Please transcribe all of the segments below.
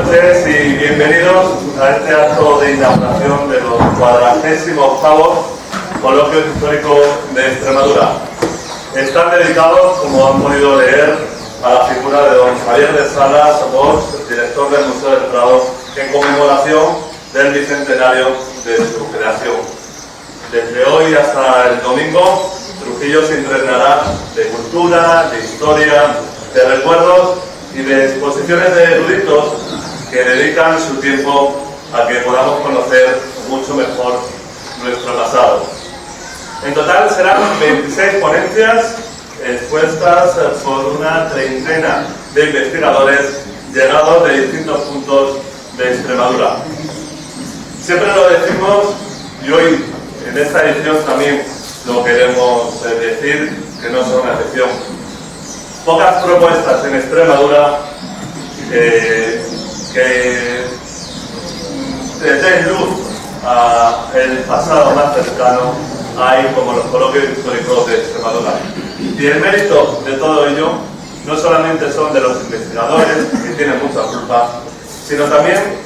noches y bienvenidos a este acto de inauguración de los 48º Coloquios Históricos de Extremadura. Están dedicados, como han podido leer, a la figura de don Javier de Salas Bosch, director del Museo del Prado, en conmemoración del bicentenario de su creación. Desde hoy hasta el domingo, Trujillo se impregnará de cultura, de historia, de recuerdos y de exposiciones de eruditos que dedican su tiempo a que podamos conocer mucho mejor nuestro pasado. En total serán 26 ponencias expuestas por una treintena de investigadores llegados de distintos puntos de Extremadura. Siempre lo decimos y hoy en esta edición también lo queremos decir, que no son una excepción. Pocas propuestas en Extremadura que den luz al pasado más cercano hay como los coloquios históricos de Extremadura. Y el mérito de todo ello no solamente son de los investigadores, que tienen mucha culpa, sino también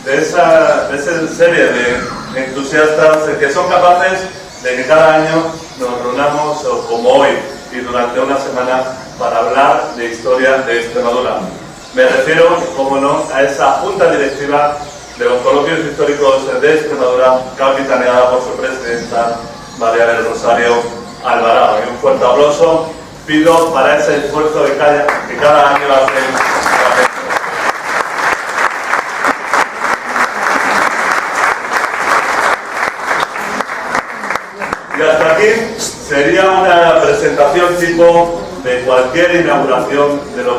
de esa serie de entusiastas que son capaces de que cada año nos reunamos como hoy y durante una semana para hablar de historia de Extremadura. Me refiero, como no, a esa junta directiva de los coloquios históricos de Extremadura, capitaneada por su presidenta María del Rosario Alvarado. Y un fuerte aplauso pido para ese esfuerzo que cada año hacen. Y hasta aquí sería una presentación tipo de cualquier inauguración de los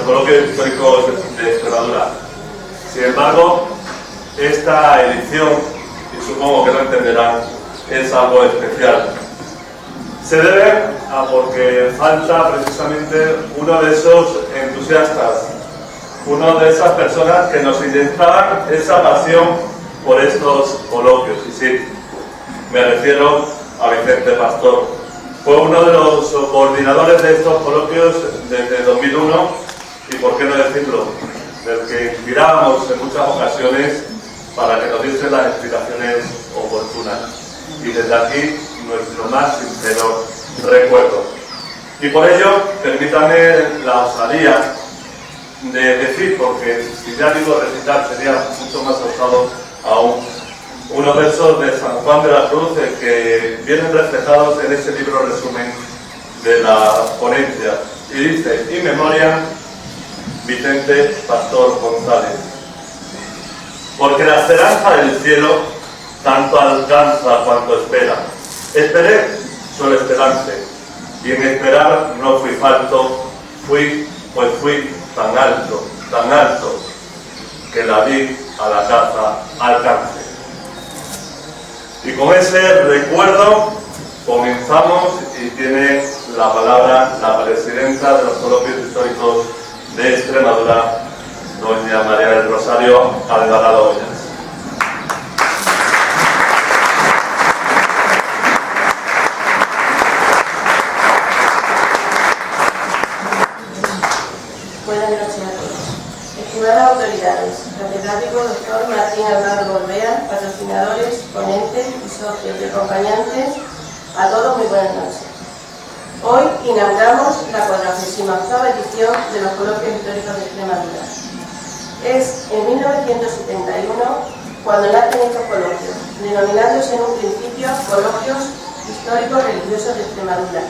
coloquios históricos de Extremadura. Sin embargo, esta edición, y supongo que lo entenderán, es algo especial. Se debe a porque falta precisamente uno de esos entusiastas, una de esas personas que nos inyectaban esa pasión por estos coloquios. Y sí, me refiero a Vicente Pastor. Fue uno de los coordinadores de estos coloquios desde 2001 y, por qué no decirlo, del que inspirábamos en muchas ocasiones para que nos diese las explicaciones oportunas. Y desde aquí, nuestro más sincero recuerdo. Y por ello, permítanme la osadía de decir, porque si ya digo recitar sería mucho más osado aún, unos versos de San Juan de la Cruz que vienen reflejados en ese libro resumen de la ponencia. Y dice: In Memoriam, Vicente Pastor González. Porque la esperanza del cielo tanto alcanza cuanto espera. Esperé, suele esperarse, y en esperar no fui falto, fui tan alto, que la vi a la caza alcance. Y con ese recuerdo comenzamos y tiene la palabra la presidenta de los coloquios históricos de Extremadura, doña María del Rosario Alvarado Ollas. Buenas noches a todos. Estimadas autoridades, catedrático doctor Martín Alvarado Olvera, patrocinadores, ponentes y socios y acompañantes, a todos muy buenas noches. Hoy inauguramos la 48ª edición de los Coloquios Históricos de Extremadura. Es en 1971 cuando nacen estos coloquios, denominándose en un principio Coloquios Históricos Religiosos de Extremadura.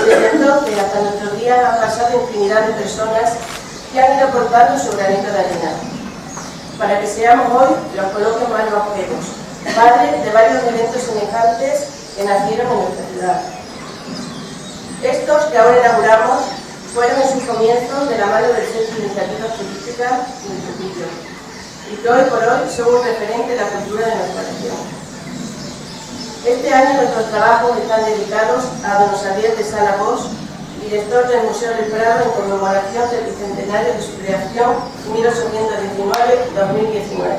Desde entonces hasta nuestros días han pasado infinidad de personas que han ido aportando su granito de arena, para que seamos hoy los coloquios más longevos, padres de varios eventos semejantes que nacieron en nuestra ciudad. Estos que ahora inauguramos fueron en sus comienzos de la mano del Centro de Iniciativas Turísticas de Trujillo, y que hoy por hoy son un referente de la cultura de nuestra región. Este año nuestros trabajos están dedicados a don Javier de Salas Bosch, director del Museo del Prado, en conmemoración del bicentenario de su creación 1819-2019.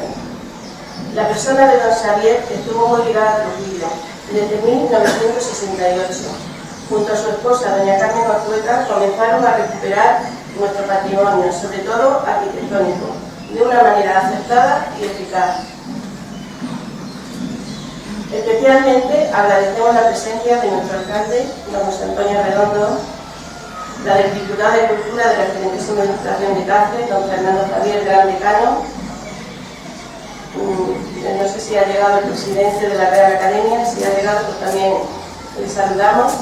La persona de don Javier estuvo muy ligada a Trujillo desde 1968. Junto a su esposa, doña Carmen Ortueta, comenzaron a recuperar nuestro patrimonio, sobre todo arquitectónico, de una manera acertada y eficaz. Especialmente agradecemos la presencia de nuestro alcalde, don José Antonio Redondo, la del diputado de Cultura de la excelentísima Diputación de Cáceres, don Fernando Javier Gran Decano. No sé si ha llegado el presidente de la Real Academia, si ha llegado, pues también le saludamos,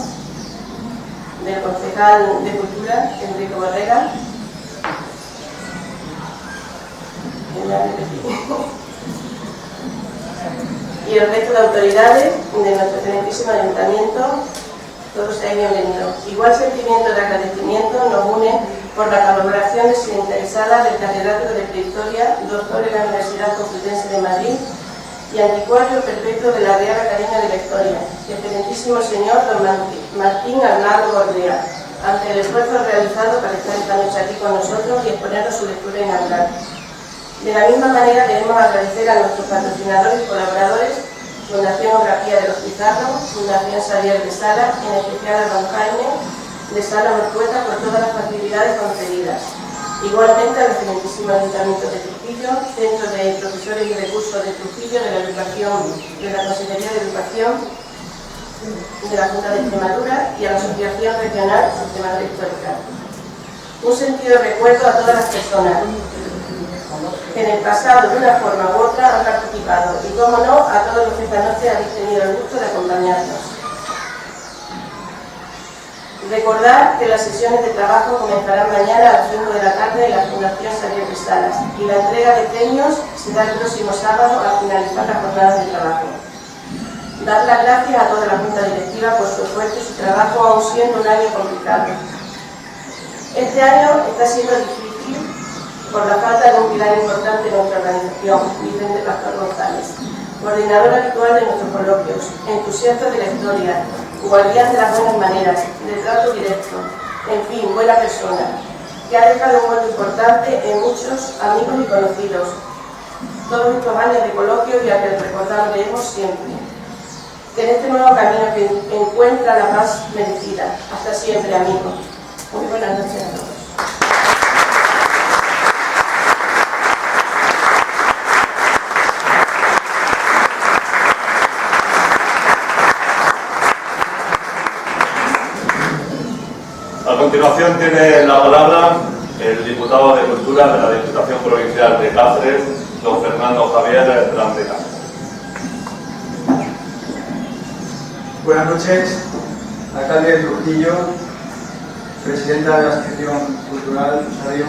del concejal de Cultura, Enrique Borrega. Y el resto de autoridades de nuestro excelentísimo ayuntamiento, todos sean bienvenidos. Igual sentimiento de agradecimiento nos une por la colaboración desinteresada del catedrático de Prehistoria, doctor en la Universidad Complutense de Madrid y anticuario perpetuo de la Real Academia de la Historia, excelentísimo señor don Martín Arnaldo Gordea, ante el esfuerzo realizado para estar esta noche aquí con nosotros y exponernos su lectura inaugural. De la misma manera debemos agradecer a nuestros patrocinadores y colaboradores, Fundación Geografía de los Pizarros, Fundación Xavier de Sala, en especial a don Jaime de Sala Ortueta por todas las facilidades concedidas. Igualmente al excelentísimo Ayuntamiento de Trujillo, Centro de Profesores y Recursos de Trujillo, de la Educación, de la Consejería de Educación de la Junta de Extremadura y a la Asociación Regional de Extremadura Histórica. Un sentido recuerdo a todas las personas que en el pasado, de una forma u otra, han participado y, como no, a todos los que esta noche habéis tenido el gusto de acompañarnos. Recordar que las sesiones de trabajo comenzarán mañana a las 5 de la tarde en la Fundación Xavier de Salas y la entrega de premios será el próximo sábado al finalizar las jornadas de trabajo. Dar las gracias a toda la Junta Directiva por su esfuerzo y su trabajo, aun siendo un año complicado. Este año está siendo difícil por la falta de un pilar importante en nuestra organización, Vicente Pastor González, coordinador habitual de nuestros coloquios, entusiasta de la historia, guardián de las buenas maneras, de trato directo, en fin, buena persona, que ha dejado un hueco importante en muchos amigos y conocidos. Todos estos años de coloquio y a que recordaremos siempre. Que en este nuevo camino que encuentra la paz merecida. Hasta siempre, amigos. Muy buenas noches a todos. A continuación tiene la palabra el diputado de Cultura de la Diputación Provincial de Cáceres, don Fernando Javier Gran Decano. Buenas noches, alcalde de Trujillo, presidenta de la Asociación Cultural, Rosario,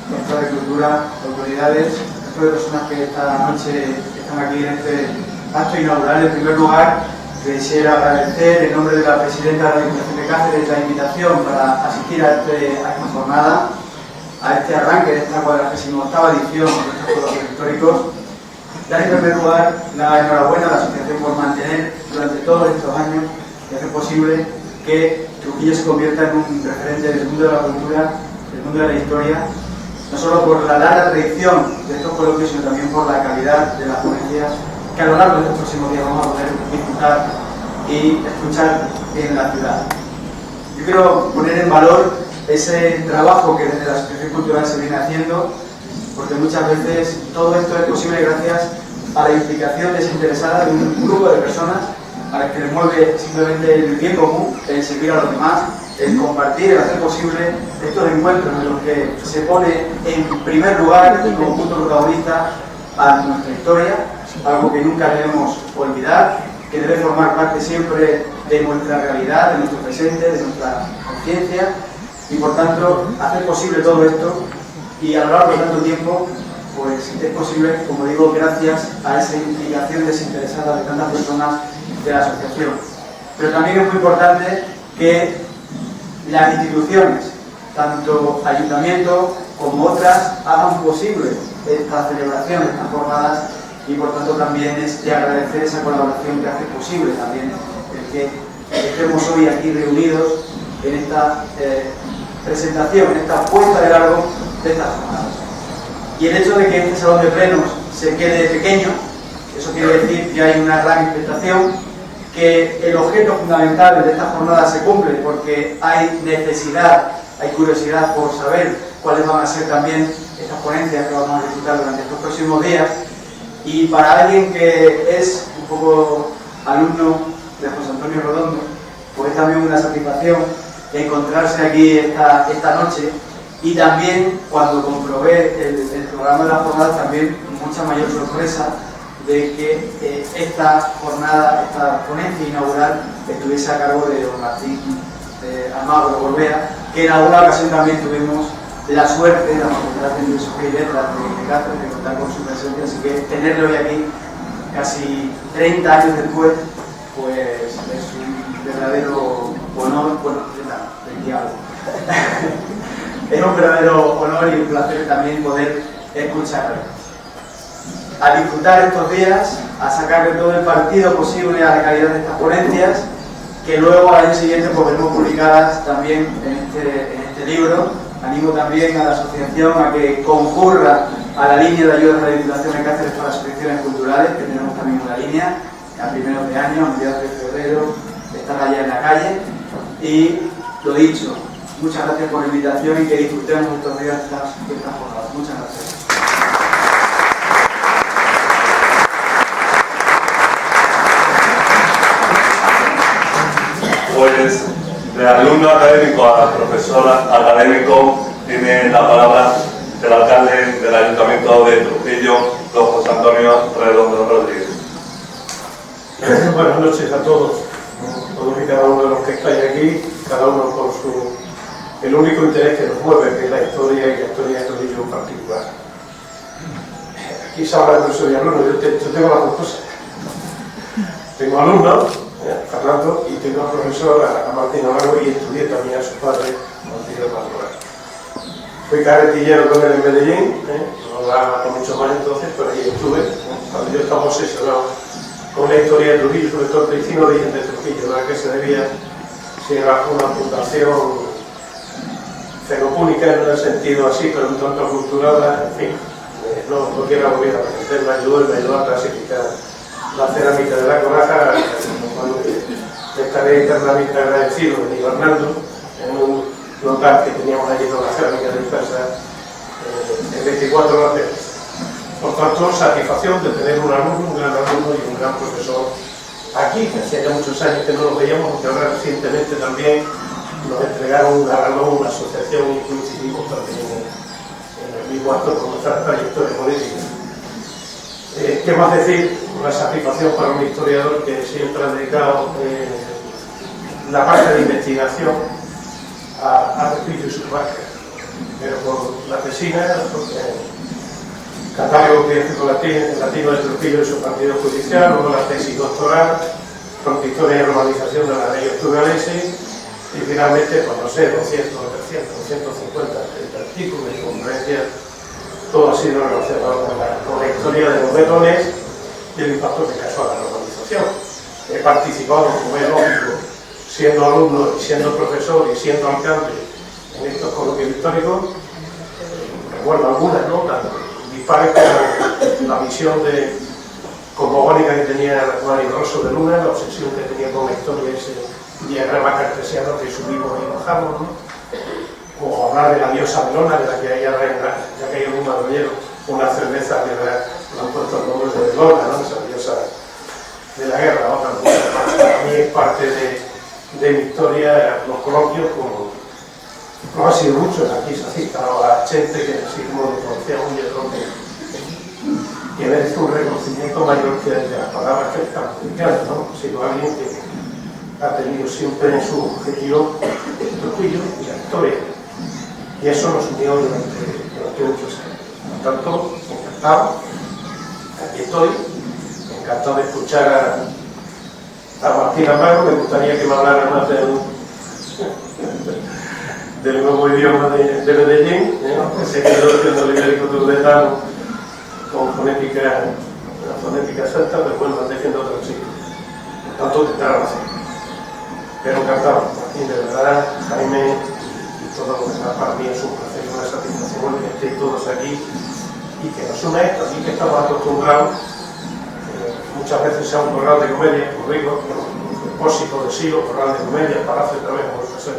ministra de Cultura, autoridades, resto de personas que esta noche están aquí en este acto inaugural. En primer lugar, quisiera agradecer en nombre de la presidenta de la Diputación de Cáceres la invitación para asistir a esta jornada, a este arranque de esta 48ª edición de estos coloquios históricos. Dar en primer lugar la enhorabuena a la asociación por mantener durante todos estos años y hacer posible que Trujillo se convierta en un referente del mundo de la cultura, del mundo de la historia, no solo por la larga tradición de estos coloquios, sino también por la calidad de las ponencias que a lo largo de estos próximos días vamos a poder disfrutar y escuchar en la ciudad. Yo quiero poner en valor ese trabajo que desde la Asociación Cultural se viene haciendo, porque muchas veces todo esto es posible gracias a la implicación desinteresada de un grupo de personas a las que les mueve simplemente el bien común, el servir a los demás, el compartir, el hacer posible estos encuentros en los que se pone en primer lugar y como punto protagonista a nuestra historia, algo que nunca debemos olvidar, que debe formar parte siempre de nuestra realidad, de nuestro presente, de nuestra conciencia, y por tanto hacer posible todo esto. Y a lo largo de tanto tiempo, pues es posible, como digo, gracias a esa implicación desinteresada de tantas personas de la asociación. Pero también es muy importante que las instituciones, tanto ayuntamientos como otras, hagan posible esta celebración, estas jornadas, y por tanto también es de agradecer esa colaboración que hace posible también el que estemos hoy aquí reunidos en esta presentación, en esta puesta de largo de estas jornadas. Y el hecho de que este salón de plenos se quede pequeño, eso quiere decir que hay una gran expectación, que el objeto fundamental de estas jornadas se cumple porque hay necesidad, hay curiosidad por saber cuáles van a ser también estas ponencias que vamos a disfrutar durante estos próximos días. Y para alguien que es un poco alumno de José Antonio Redondo, pues es también una satisfacción encontrarse aquí esta noche, y también cuando comprobé el programa de la jornada, también mucha mayor sorpresa de que esta jornada, esta ponencia inaugural estuviese a cargo de don Martín Almagro de Gorbea, que en alguna ocasión también tuvimos la suerte de la Facultad de Filosofía y Letras de Cáceres de contar con su presencia, así que tenerlo hoy aquí, casi 30 años después, pues es un verdadero honor, bueno, es un verdadero honor y un placer también poder escucharlo. A disfrutar estos días, a sacarle todo el partido posible a la calidad de estas ponencias, que luego al año siguiente pues veremos publicadas también en este libro. Animo también a la asociación a que concurra a la línea de ayuda a la Diputación de Cáceres para asociaciones culturales, que tenemos también una línea a primeros de año, a mediados de febrero, estar allá en la calle. Y lo dicho, muchas gracias por la invitación y que disfrutemos estos días de estas jornadas. Muchas gracias. Pues de alumno académico a profesor académico tiene la palabra el alcalde del Ayuntamiento de Trujillo, don José Antonio Redondo Rodríguez. Buenas noches a todos y cada uno de los que estáis aquí, cada uno con el único interés que nos mueve, que es la historia y la historia de Trujillo en particular. Aquí se habla de profesor y alumno, yo tengo las dos cosas. Tengo alumnos, Fernando, y tengo al profesor, a Martín Almagro, y estudié también a su padre, Martín Almagro. Fui carretillero con él en Medellín, no hablaba con muchos más entonces, pero ahí estuve, cuando yo estaba obsesionado con la historia de Trujillo, sobre todo el destino de origen de Trujillo, a que se debía, si era una fundación xenopúnica en un sentido así, pero un tanto cultural, en fin, no quiero volver a presentar, me ayudó a clasificar la cerámica de la Coraja, cuando estaré eternamente agradecido de Bernardo, en un local que teníamos allí con la cerámica dispersa en 24 horas. Por tanto, satisfacción de tener un alumno, un gran alumno y un gran profesor aquí, que hacía ya muchos años que no lo veíamos, porque ahora recientemente también nos entregaron un galardón, una asociación, y coincidimos también en el mismo acto con nuestra trayectoria política. ¿Qué más decir? Una satisfacción para un historiador que siempre ha dedicado la parte de investigación a Trujillo y sus marcas, pero por la tesina, porque catálogo científico latino de Trujillo y su partido judicial, luego la tesis doctoral, con historia y normalización de la ley turgalese, y finalmente, pues no sé, 200, 300, 250 artículos y conferencias. Todo ha sido relacionado con la historia de los bretones y el impacto que causó a la normalización. He participado, como es lógico, siendo alumno y siendo profesor y siendo alcalde en estos coloquios históricos. Recuerdo algunas notas dispares como la visión cosmogónica que tenía Juan Rosso de Luna, la obsesión que tenía con la historia, ese diagrama cartesiano que subimos y bajamos, ¿no? O hablar de la diosa Melona, de la que hay ahora ya que hay un madroñero, una cerveza que le han puesto el nombre de Melona, ¿no? Esa diosa de la guerra, otra cosa. Para mí es parte de mi historia, los coloquios, como no ha sido muchos, aquí se ha citado a gente que así como le conocía muy bien, que merece un reconocimiento mayor que el de las palabras que están publicando, ¿no? Sino alguien que ha tenido siempre en su objetivo el Trujillo y la historia. Y eso nos unió durante muchos años. Por tanto, encantado, aquí estoy, encantado de escuchar a Martín Almagro. Me gustaría que me hablara más del nuevo idioma de Medellín, que sé que yo defiendo el ibérico tibetano con fonética celta, pero bueno, defiendo otro sitio. Por tanto, tendrá razón. Pero encantado, Martín, de verdad, Jaime, todo lo que para mí es un placer y una satisfacción que estéis todos aquí y que nos une esto. Aquí que estamos acostumbrados, muchas veces sea un corral de comedia, como digo, un depósito de silo, corral de comedia, palacio otra vez, como se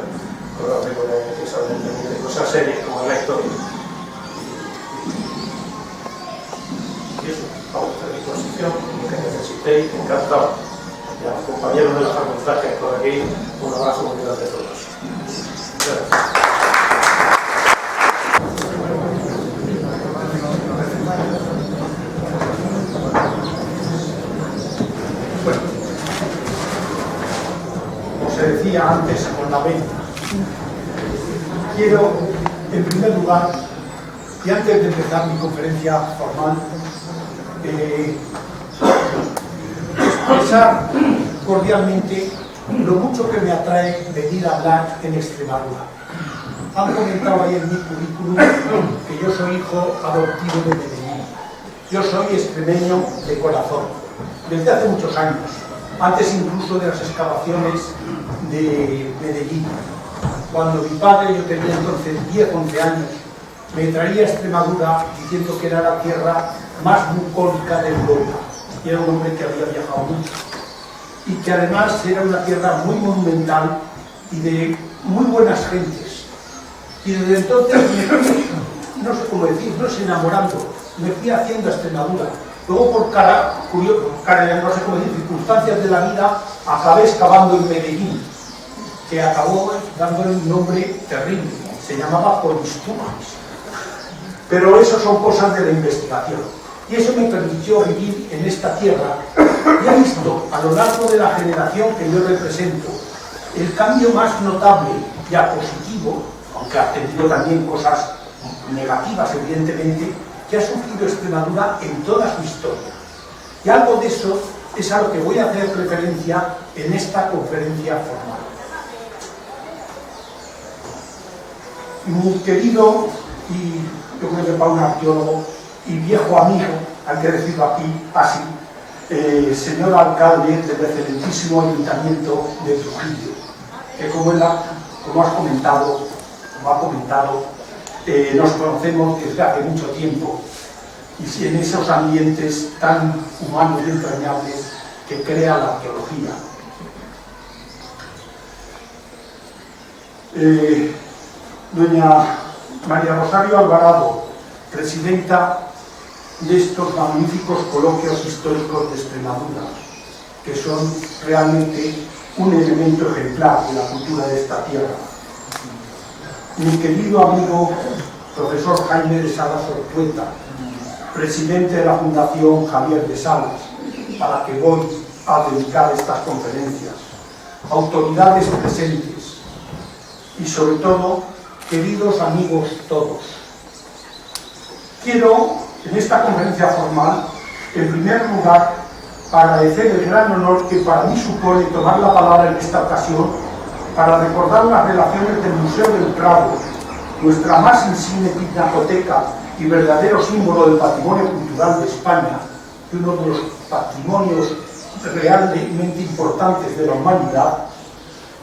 corral de comedia, de cosas serias como la historia. Y estoy encantado. Y a los compañeros de los largometrajes por aquí, un abrazo muy grande a todos. Gracias. Bueno, como se decía antes con la venta, quiero, en primer lugar, y antes de empezar mi conferencia formal, expresar cordialmente lo mucho que me atrae venir a hablar en Extremadura. Han comentado ahí en mi currículum que yo soy hijo adoptivo de Medellín. Yo soy extremeño de corazón, desde hace muchos años, antes incluso de las excavaciones de Medellín. Cuando mi padre, yo tenía entonces 10, 11 años, me traía a Extremadura diciendo que era la tierra más bucólica de Europa. Y era un hombre que había viajado mucho. Y que además era una tierra muy monumental y de muy buenas gentes. Y desde entonces me fui, no sé cómo decir, no sé, enamorando, me fui haciendo a Extremadura. Luego por no sé cómo decir, circunstancias de la vida, acabé excavando en Medellín, que acabó dándole un nombre terrible, se llamaba Polisturas. Pero eso son cosas de la investigación. Y eso me permitió vivir en esta tierra y he visto a lo largo de la generación que yo represento el cambio más notable y a positivo, aunque ha tenido también cosas negativas evidentemente, que ha sufrido Extremadura en toda su historia. Y algo de eso es a lo que voy a hacer referencia en esta conferencia formal. Mi querido, y yo creo que para un arqueólogo, y viejo amigo, hay que decirlo aquí así, señor alcalde del excelentísimo ayuntamiento de Trujillo, que como ha comentado, nos conocemos desde hace mucho tiempo, y en esos ambientes tan humanos y entrañables que crea la arqueología. Doña María Rosario Alvarado, presidenta de estos magníficos coloquios históricos de Extremadura, que son realmente un elemento ejemplar de la cultura de esta tierra. Mi querido amigo, profesor Jaime de Salas Ortueta, presidente de la Fundación Javier de Salas, a la que voy a dedicar estas conferencias, autoridades presentes y sobre todo, queridos amigos todos. Quiero, en esta conferencia formal, en primer lugar, agradecer el gran honor que para mí supone tomar la palabra en esta ocasión para recordar las relaciones del Museo del Prado, nuestra más insigne pinacoteca y verdadero símbolo del patrimonio cultural de España, y uno de los patrimonios realmente importantes de la humanidad,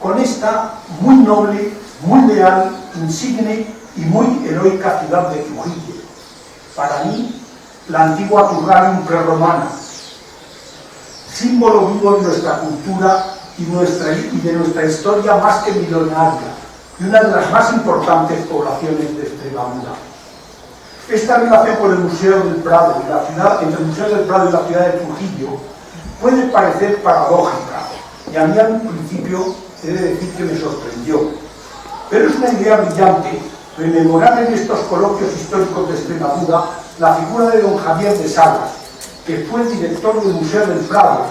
con esta muy noble, muy leal, insigne y muy heroica ciudad de Trujillo. Para mí, la antigua Turralium prerromana, símbolo vivo de nuestra cultura y de nuestra historia más que milenaria, y una de las más importantes poblaciones de Extremadura. Esta relación con el Museo del Prado y la ciudad, entre el Museo del Prado y la ciudad de Trujillo, puede parecer paradójica, y a mí al principio he de decir que me sorprendió. Pero es una idea brillante rememorar en estos coloquios históricos de Extremadura la figura de don Javier de Salas, que fue el director del Museo del Prado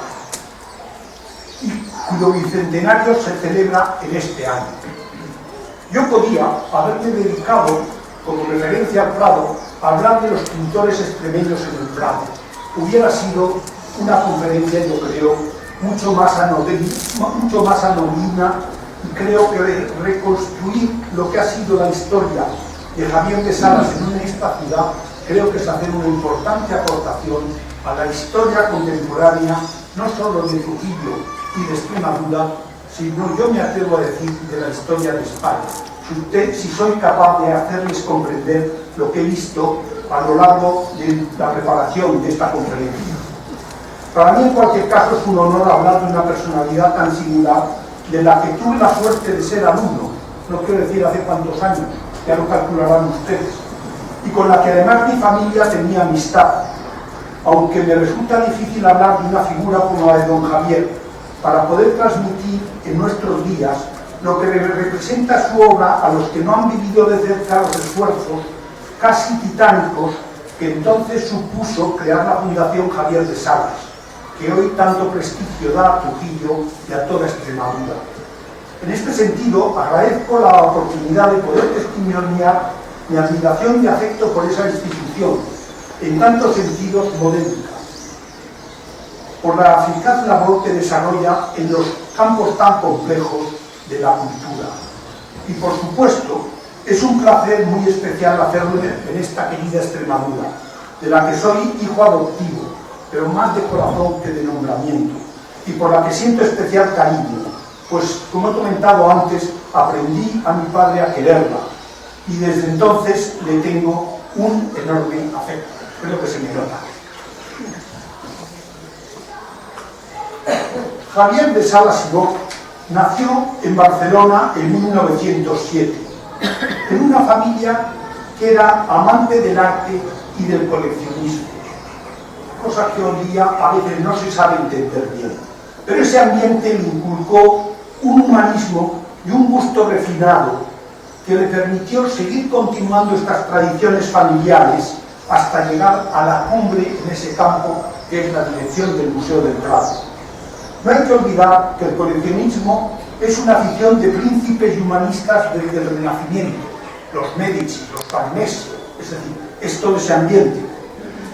y cuyo bicentenario se celebra en este año. Yo podía haberme dedicado, como referencia al Prado, a hablar de los pintores extremeños en el Prado. Hubiera sido una conferencia, yo creo, mucho más anodina, y creo que reconstruir lo que ha sido la historia de Javier de Salas en esta ciudad, creo que es hacer una importante aportación a la historia contemporánea, no solo de Trujillo y de Extremadura, sino, yo me atrevo a decir, de la historia de España. Si soy capaz de hacerles comprender lo que he visto a lo largo de la preparación de esta conferencia. Para mí, en cualquier caso, es un honor hablar de una personalidad tan singular, de la que tuve la suerte de ser alumno, no quiero decir hace cuántos años, ya lo calcularán ustedes, y con la que además mi familia tenía amistad. aunque me resulta difícil hablar de una figura como la de don Javier, para poder transmitir en nuestros días lo que representa su obra a los que no han vivido de cerca los esfuerzos casi titánicos que entonces supuso crear la Fundación Javier de Salas, que hoy tanto prestigio da a Trujillo y a toda Extremadura. En este sentido, agradezco la oportunidad de poder testimoniar mi admiración y afecto por esa institución, en tantos sentidos modélica, por la eficaz labor que desarrolla en los campos tan complejos de la cultura. Y por supuesto, es un placer muy especial hacerlo en esta querida Extremadura, de la que soy hijo adoptivo, pero más de corazón que de nombramiento, y por la que siento especial cariño, pues, como he comentado antes, aprendí a mi padre a quererla, y desde entonces le tengo un enorme afecto. Creo que se me nota. Javier de Salas y Bosch nació en Barcelona en 1907, en una familia que era amante del arte y del coleccionismo, cosa que hoy día a veces no se sabe entender bien. Pero ese ambiente le inculcó un humanismo y un gusto refinado que le permitió seguir continuando estas tradiciones familiares hasta llegar a la cumbre en ese campo que es la dirección del Museo del Prado. No hay que olvidar que el coleccionismo es una afición de príncipes y humanistas desde el Renacimiento, los Medici, los Farnese, es decir, es todo ese ambiente,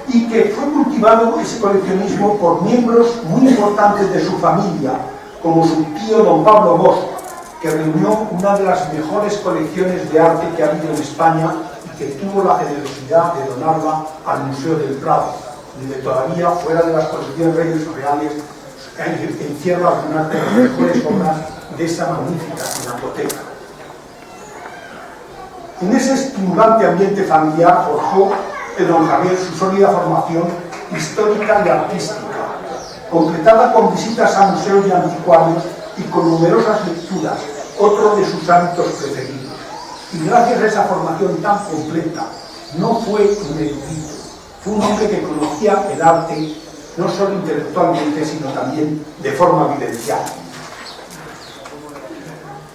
y que fue cultivado ese coleccionismo por miembros muy importantes de su familia, como su tío don Pablo Bosch, que reunió una de las mejores colecciones de arte que ha habido en España y que tuvo la generosidad de donarla al Museo del Prado, donde todavía, fuera de las colecciones Reyes Reales, encierra algunas de las mejores obras de esa magnífica pinacoteca. En ese estimulante ambiente familiar forjó don Javier su sólida formación histórica y artística, completada con visitas a museos y anticuarios y con numerosas lecturas, otro de sus hábitos preferidos. Y gracias a esa formación tan completa, no fue un erudito, fue un hombre que conocía el arte no solo intelectualmente, sino también de forma vivencial.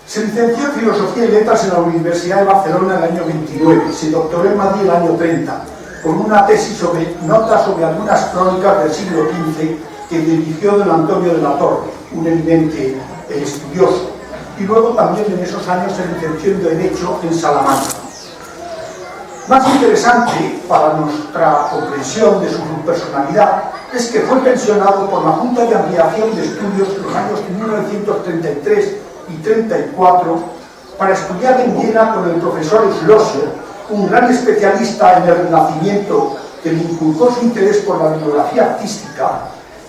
Se licenció en Filosofía y Letras en la Universidad de Barcelona el año 29, se doctoró en Madrid el año 30, con una tesis sobre notas sobre algunas crónicas del siglo XV que dirigió don Antonio de la Torre, un eminente estudioso, y luego también en esos años se licenció en Derecho en Salamanca. Más interesante para nuestra comprensión de su personalidad es que fue pensionado por la Junta de Ampliación de Estudios en los años 1933 y 34 para estudiar en Viena con el profesor Schlosser, un gran especialista en el Renacimiento que le inculcó su interés por la bibliografía artística,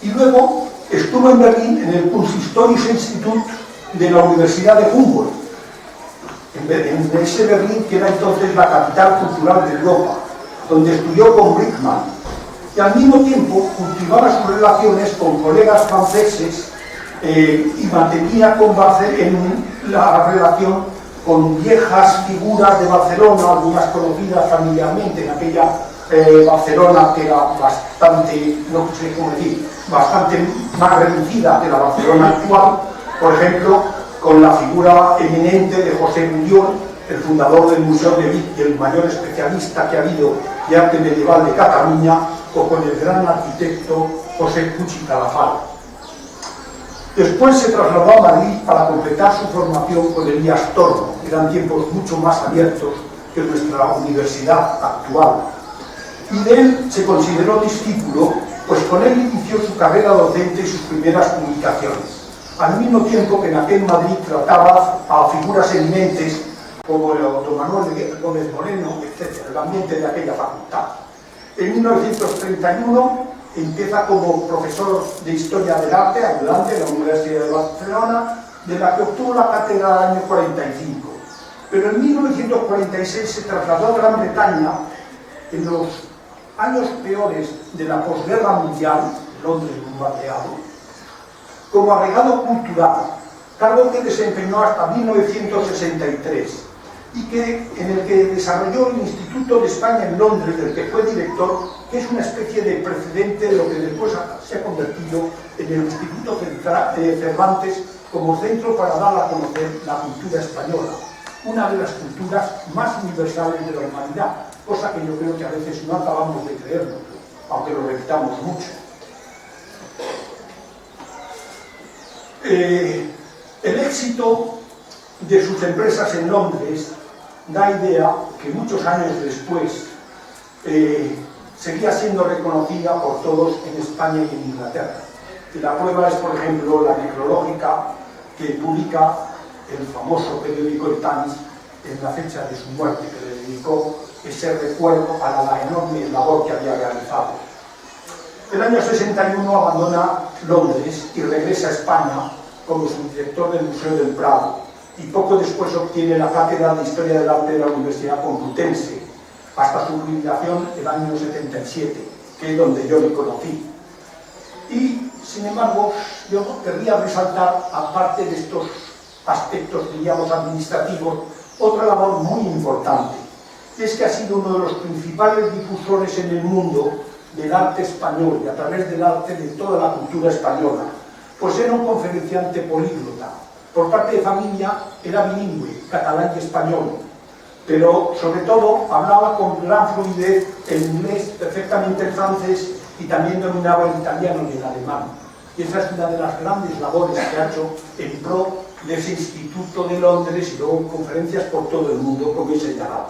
y luego estuvo en Berlín en el Kunsthistorische Institut de la Universidad de Humboldt, en ese Berlín que era entonces la capital cultural de Europa, donde estudió con Brickmann, y al mismo tiempo cultivaba sus relaciones con colegas franceses y mantenía en la relación con viejas figuras de Barcelona, algunas conocidas familiarmente en aquella Barcelona que era bastante, no sé cómo decir, bastante más reducida que la Barcelona actual. Por ejemplo, con la figura eminente de José Pujol, el fundador del Museo de Vic y el mayor especialista que ha habido de arte medieval de Cataluña, o con el gran arquitecto José Puig i Cadafalch. Después se trasladó a Madrid para completar su formación con Elías Tormo. Eran tiempos mucho más abiertos que nuestra universidad actual. Y de él se consideró discípulo, pues con él inició su carrera docente y sus primeras publicaciones. Al mismo tiempo que en aquel Madrid trataba a figuras eminentes como el don Manuel Gómez Moreno, etc., el ambiente de aquella facultad. En 1931 empieza como profesor de Historia del Arte, ayudante de la Universidad de Barcelona, de la que obtuvo la cátedra del año 45. Pero en 1946 se trasladó a Gran Bretaña, en los años peores de la posguerra mundial, Londres bombardeado, como agregado cultural, cargo que desempeñó hasta 1963 y en el que desarrolló el Instituto de España en Londres, del que fue director que es una especie de precedente de lo que después se ha convertido en el Instituto Cervantes como centro para dar a conocer la cultura española, una de las culturas más universales de la humanidad, cosa que yo creo que a veces no acabamos de creerlo, aunque lo repitamos mucho. El éxito de sus empresas en Londres da idea que muchos años después seguía siendo reconocida por todos en España y en Inglaterra. Y la prueba es, por ejemplo, la necrológica que publica el famoso periódico El Times en la fecha de su muerte, que le dedicó ese recuerdo a la enorme labor que había realizado. En el año 61 abandona Londres y regresa a España como subdirector del Museo del Prado, y poco después obtiene la cátedra de Historia del Arte de la Universidad Complutense, hasta su jubilación el año 77, que es donde yo le conocí. Y, sin embargo, yo querría resaltar, aparte de estos aspectos, diríamos, administrativos, otra labor muy importante. Es que ha sido uno de los principales difusores en el mundo del arte español y a través del arte de toda la cultura española, pues era un conferenciante políglota. Por parte de familia era bilingüe, catalán y español, pero sobre todo hablaba con gran fluidez el inglés, perfectamente el francés, y también dominaba el italiano y el alemán. Y esa es una de las grandes labores que ha hecho en pro de ese Instituto de Londres y luego conferencias por todo el mundo, como he señalado.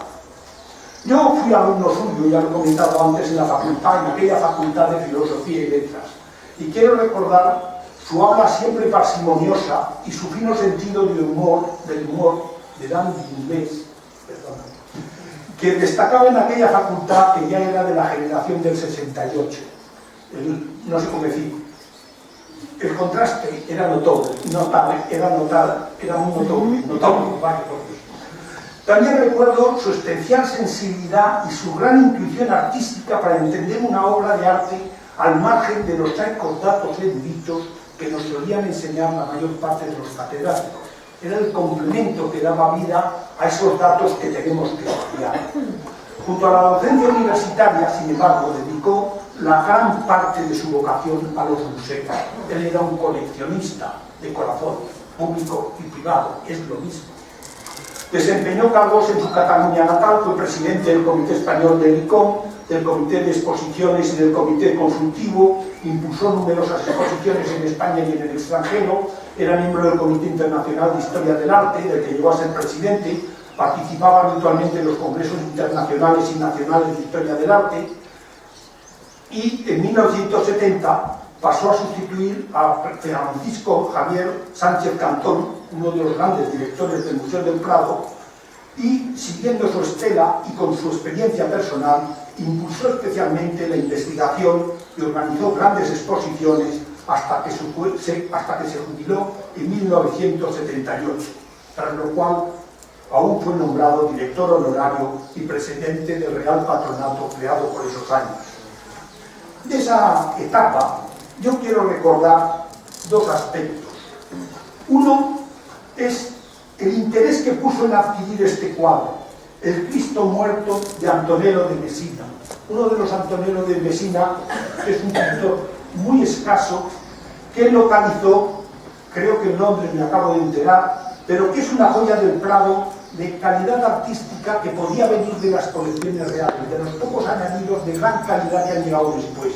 Yo fui alumno suyo, ya lo he comentado antes, en la facultad, en aquella facultad de Filosofía y Letras, y quiero recordar su habla siempre parsimoniosa y su fino sentido del humor, de dandy inglés, que destacaba en aquella facultad que ya era de la generación del 68. No sé cómo decir. El contraste era notable, era muy notable. También recuerdo su especial sensibilidad y su gran intuición artística para entender una obra de arte al margen de los chaicos datos eruditos que nos solían enseñar la mayor parte de los catedráticos. Era el complemento que daba vida a esos datos que tenemos que estudiar. Junto a la docencia universitaria, sin embargo, dedicó la gran parte de su vocación a los museos. Él era un coleccionista de corazón, público y privado, es lo mismo. Desempeñó cargos en su Cataluña natal, fue presidente del Comité Español del ICOM, del Comité de Exposiciones y del Comité Consultivo, impulsó numerosas exposiciones en España y en el extranjero, era miembro del Comité Internacional de Historia del Arte, del que llegó a ser presidente, participaba habitualmente en los congresos internacionales y nacionales de Historia del Arte, y en 1970 pasó a sustituir a Francisco Javier Sánchez Cantón, uno de los grandes directores del Museo del Prado, y siguiendo su estela y con su experiencia personal, impulsó especialmente la investigación y organizó grandes exposiciones hasta que se jubiló en 1978, tras lo cual aún fue nombrado director honorario y presidente del Real Patronato creado por esos años. De esa etapa yo quiero recordar dos aspectos. Uno es el interés que puso en adquirir este cuadro, el Cristo muerto de Antonello de Messina. Uno de los Antonello de Messina es un pintor muy escaso que localizó, creo que en Londres, me acabo de enterar, pero que es una joya del Prado de calidad artística que podía venir de las colecciones reales, de los pocos añadidos de gran calidad que han llegado después.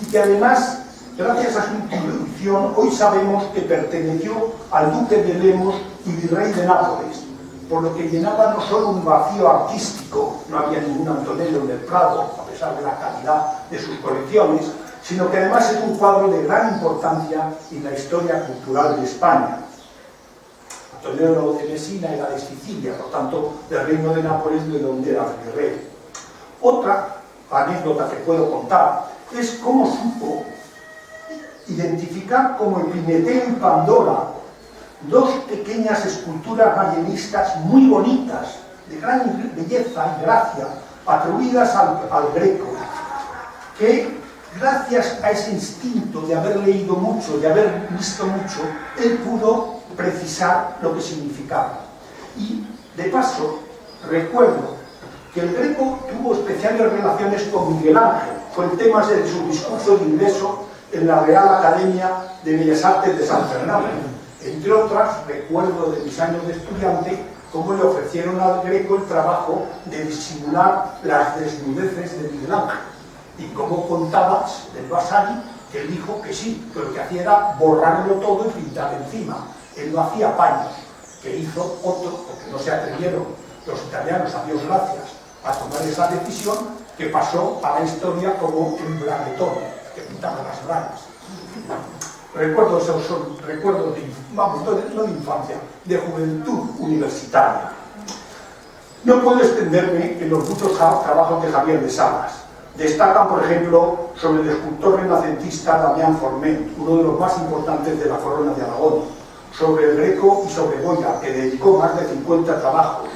Y que además, gracias a su intuición, hoy sabemos que perteneció al duque de Lemos y virrey de Nápoles, por lo que llenaba no solo un vacío artístico, no había ningún Antonello en el Prado, a pesar de la calidad de sus colecciones, sino que además es un cuadro de gran importancia en la historia cultural de España. Antonello de Messina era de Sicilia, por tanto, del reino de Nápoles, de donde era virrey. Otra anécdota que puedo contar es cómo supo identificar como Epimeteo y Pandora, dos pequeñas esculturas ballenistas muy bonitas, de gran belleza y gracia, atribuidas al Greco, que gracias a ese instinto de haber leído mucho, de haber visto mucho, él pudo precisar lo que significaba. Y, de paso, recuerdo que el Greco tuvo especialmente especiales relaciones con Miguel Ángel. Fue el tema de su discurso de ingreso en la Real Academia de Bellas Artes de San Fernando. Entre otras, recuerdo de mis años de estudiante cómo le ofrecieron al Greco el trabajo de disimular las desnudeces de Miguel Ángel, y cómo contaba del Vasari que él dijo que sí, que lo que hacía era borrarlo todo y pintar encima. Él no hacía paños, que hizo otro, porque no se atrevieron los italianos, a Dios gracias, a tomar esa decisión, que pasó a la historia como un braguetón, que pintaba las bragas. Recuerdos, esos son recuerdos de, vamos, no de infancia, de juventud universitaria. No puedo extenderme en los muchos trabajos de Javier de Salas. Destacan, por ejemplo, sobre el escultor renacentista Damián Forment, uno de los más importantes de la Corona de Aragón, sobre el Greco y sobre Goya, que dedicó más de 50 trabajos,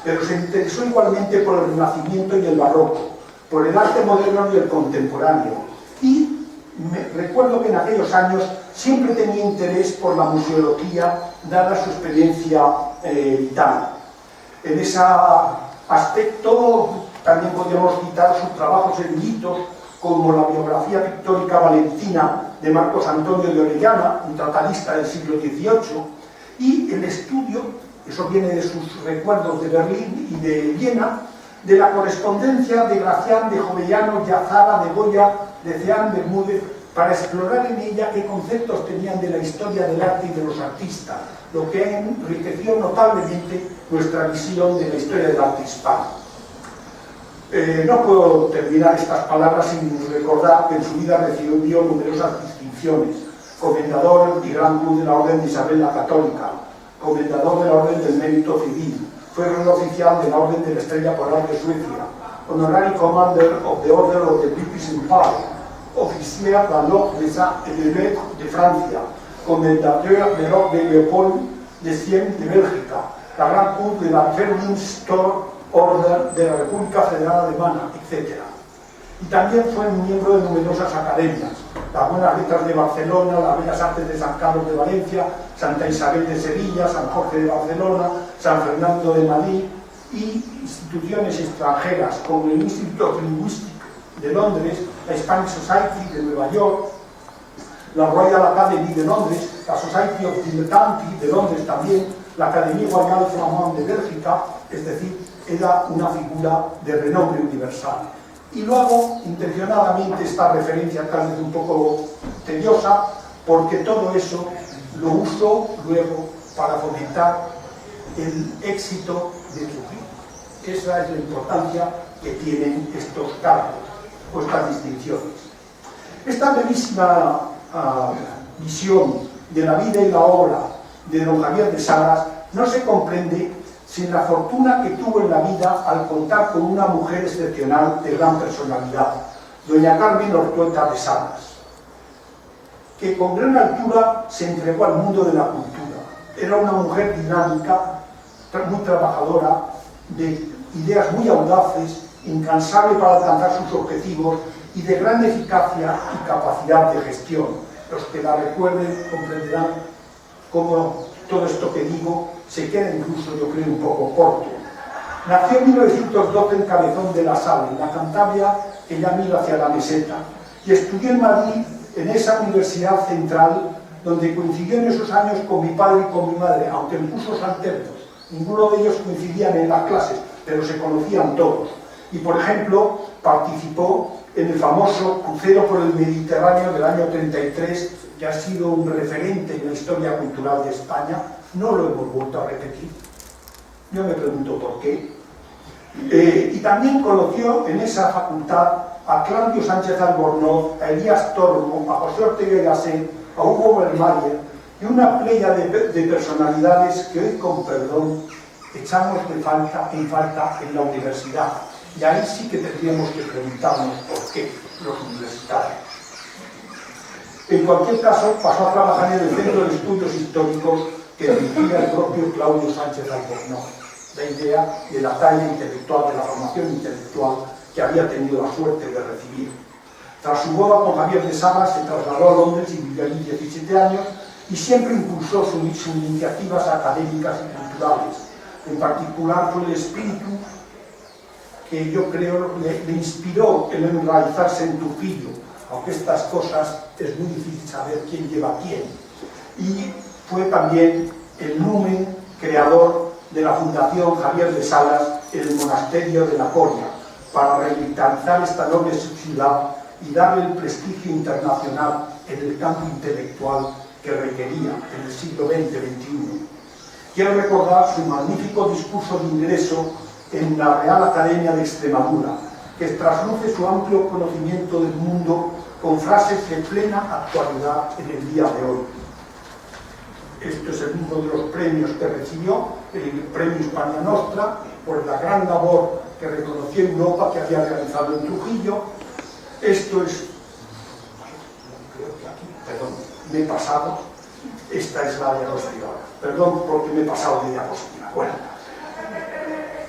pero se interesó igualmente por el Renacimiento y el Barroco, por el arte moderno y el contemporáneo, y recuerdo que en aquellos años siempre tenía interés por la museología, dada su experiencia vital. En ese aspecto también podríamos citar sus trabajos eruditos, como la biografía pictórica valentina de Marcos Antonio de Orellana, un tratadista del siglo XVIII, y el estudio, eso viene de sus recuerdos de Berlín y de Viena, de la correspondencia de Gracián, de Jovellanos, de Azara, de Goya, de Ceán, Bermúdez, para explorar en ella qué conceptos tenían de la historia del arte y de los artistas, lo que enriqueció notablemente nuestra visión de la historia del arte hispano. No puedo terminar estas palabras sin recordar que en su vida recibió numerosas distinciones: comendador y gran cruz de la Orden de Isabel la Católica, comendador de la Orden del Mérito Civil, fue gran oficial de la Orden de la Estrella Polar de Suecia, honorary commander of the Order of the British Empire, officier de l'Ordre des Arts et des Lettres de Francia, commendateur de l'Ordre de Leopold X de Bélgica, la gran cruz de la Verdienstor Order de la República Federal Alemana, etc. Y también fue miembro de numerosas academias: las Buenas Letras de Barcelona, las Bellas Artes de San Carlos de Valencia, Santa Isabel de Sevilla, San Jorge de Barcelona, San Fernando de Madrid, y instituciones extranjeras como el Institute of Linguistics de Londres, la Spanish Society de Nueva York, la Royal Academy de Londres, la Society of Dilettanti de Londres también, la Académie Royale Flamande de Bélgica. Es decir, era una figura de renombre universal. Y lo hago intencionadamente, esta referencia tal vez un poco tediosa, porque todo eso lo uso luego para fomentar el éxito de su vida. Esa es la importancia que tienen estos cargos o estas distinciones. Esta brevísima visión de la vida y la obra de don Javier de Salas no se comprende sin la fortuna que tuvo en la vida al contar con una mujer excepcional de gran personalidad, doña Carmen Ortueta de Salas, que con gran altura se entregó al mundo de la cultura. Era una mujer dinámica, muy trabajadora, de ideas muy audaces, incansable para alcanzar sus objetivos y de gran eficacia y capacidad de gestión. Los que la recuerden comprenderán cómo todo esto que digo se queda incluso, yo creo, un poco corto. Nació en 1912 en Cabezón de la Sal, en la Cantabria que ya mira hacia la meseta, y estudió en Madrid, en esa universidad central, donde coincidió en esos años con mi padre y con mi madre, aunque en cursos alternos. Ninguno de ellos coincidían en las clases, pero se conocían todos. Y, por ejemplo, participó en el famoso crucero por el Mediterráneo del año 33, que ha sido un referente en la historia cultural de España. No lo hemos vuelto a repetir. Yo me pregunto por qué. Y también conoció en esa facultad a Claudio Sánchez Albornoz, a Elías Tormo, a José Ortega y Gasset, a Hugo Bermayer y una playa de personalidades que hoy, con perdón, echamos en falta en la universidad. Y ahí sí que tendríamos que preguntarnos por qué los universitarios. En cualquier caso, pasó a trabajar en el Centro de Estudios Históricos que dirigía el propio Claudio Sánchez Albornoz. La idea de la talla intelectual, de la formación intelectual que había tenido la suerte de recibir. Tras su boda con Javier de Salas, se trasladó a Londres y vivió allí 17 años y siempre impulsó sus iniciativas académicas y culturales. En particular, fue el espíritu que yo creo le inspiró el enraizarse en Trujillo, aunque estas cosas es muy difícil saber quién lleva a quién. Y fue también el numen creador de la Fundación Javier de Salas en el monasterio de La Coria, para revitalizar esta noble ciudad y darle el prestigio internacional en el campo intelectual que requería en el siglo XX-XXI. Quiero recordar su magnífico discurso de ingreso en la Real Academia de Extremadura, que trasluce su amplio conocimiento del mundo con frases de plena actualidad en el día de hoy. Esto es uno de los premios que recibió, el Premio Hispania Nostra, por la gran labor que reconoció Europa que había realizado en Trujillo. Esto es, creo que aquí, perdón, me he pasado, esta es la diapositiva, perdón porque me he pasado de diapositiva. Bueno,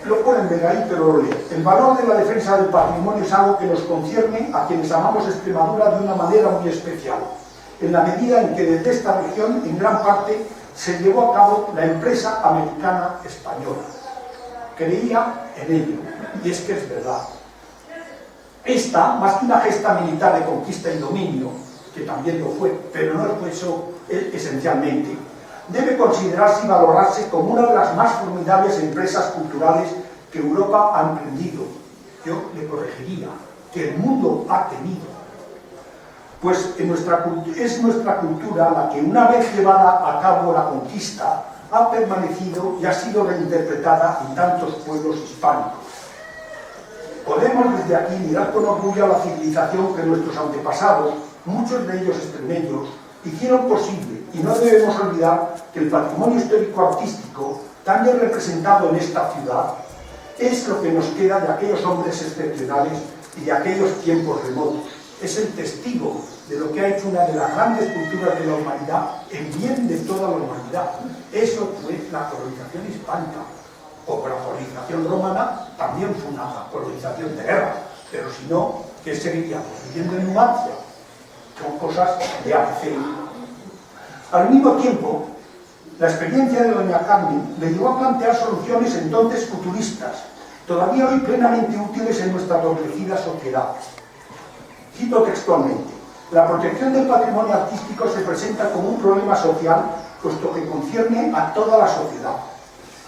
lo pueden ver ahí, pero lo leo. El valor de la defensa del patrimonio es algo que nos concierne a quienes amamos Extremadura de una manera muy especial, en la medida en que desde esta región, en gran parte, se llevó a cabo la empresa americana española. Creía en ello, y es que es verdad. Esta, más que una gesta militar de conquista y dominio, que también lo fue, pero no fue eso esencialmente, debe considerarse y valorarse como una de las más formidables empresas culturales que Europa ha emprendido. Yo le corregiría, que el mundo ha tenido. Pues es nuestra cultura la que, una vez llevada a cabo la conquista, ha permanecido y ha sido reinterpretada en tantos pueblos hispánicos. Podemos desde aquí mirar con orgullo a la civilización que nuestros antepasados, muchos de ellos extremeños, hicieron posible, y no debemos olvidar que el patrimonio histórico-artístico, tan bien representado en esta ciudad, es lo que nos queda de aquellos hombres excepcionales y de aquellos tiempos remotos. Es el testigo de lo que ha hecho una de las grandes culturas de la humanidad en bien de toda la humanidad. Eso fue la colonización hispánica, o la colonización romana también fue una colonización de guerra, pero si no, ¿qué seguiríamos? Viviendo en Numancia. Son cosas de ABC. Al mismo tiempo, la experiencia de doña Carmen le llevó a plantear soluciones entonces futuristas, todavía hoy plenamente útiles en nuestra adormecida sociedad. Cito textualmente: la protección del patrimonio artístico se presenta como un problema social, puesto que concierne a toda la sociedad.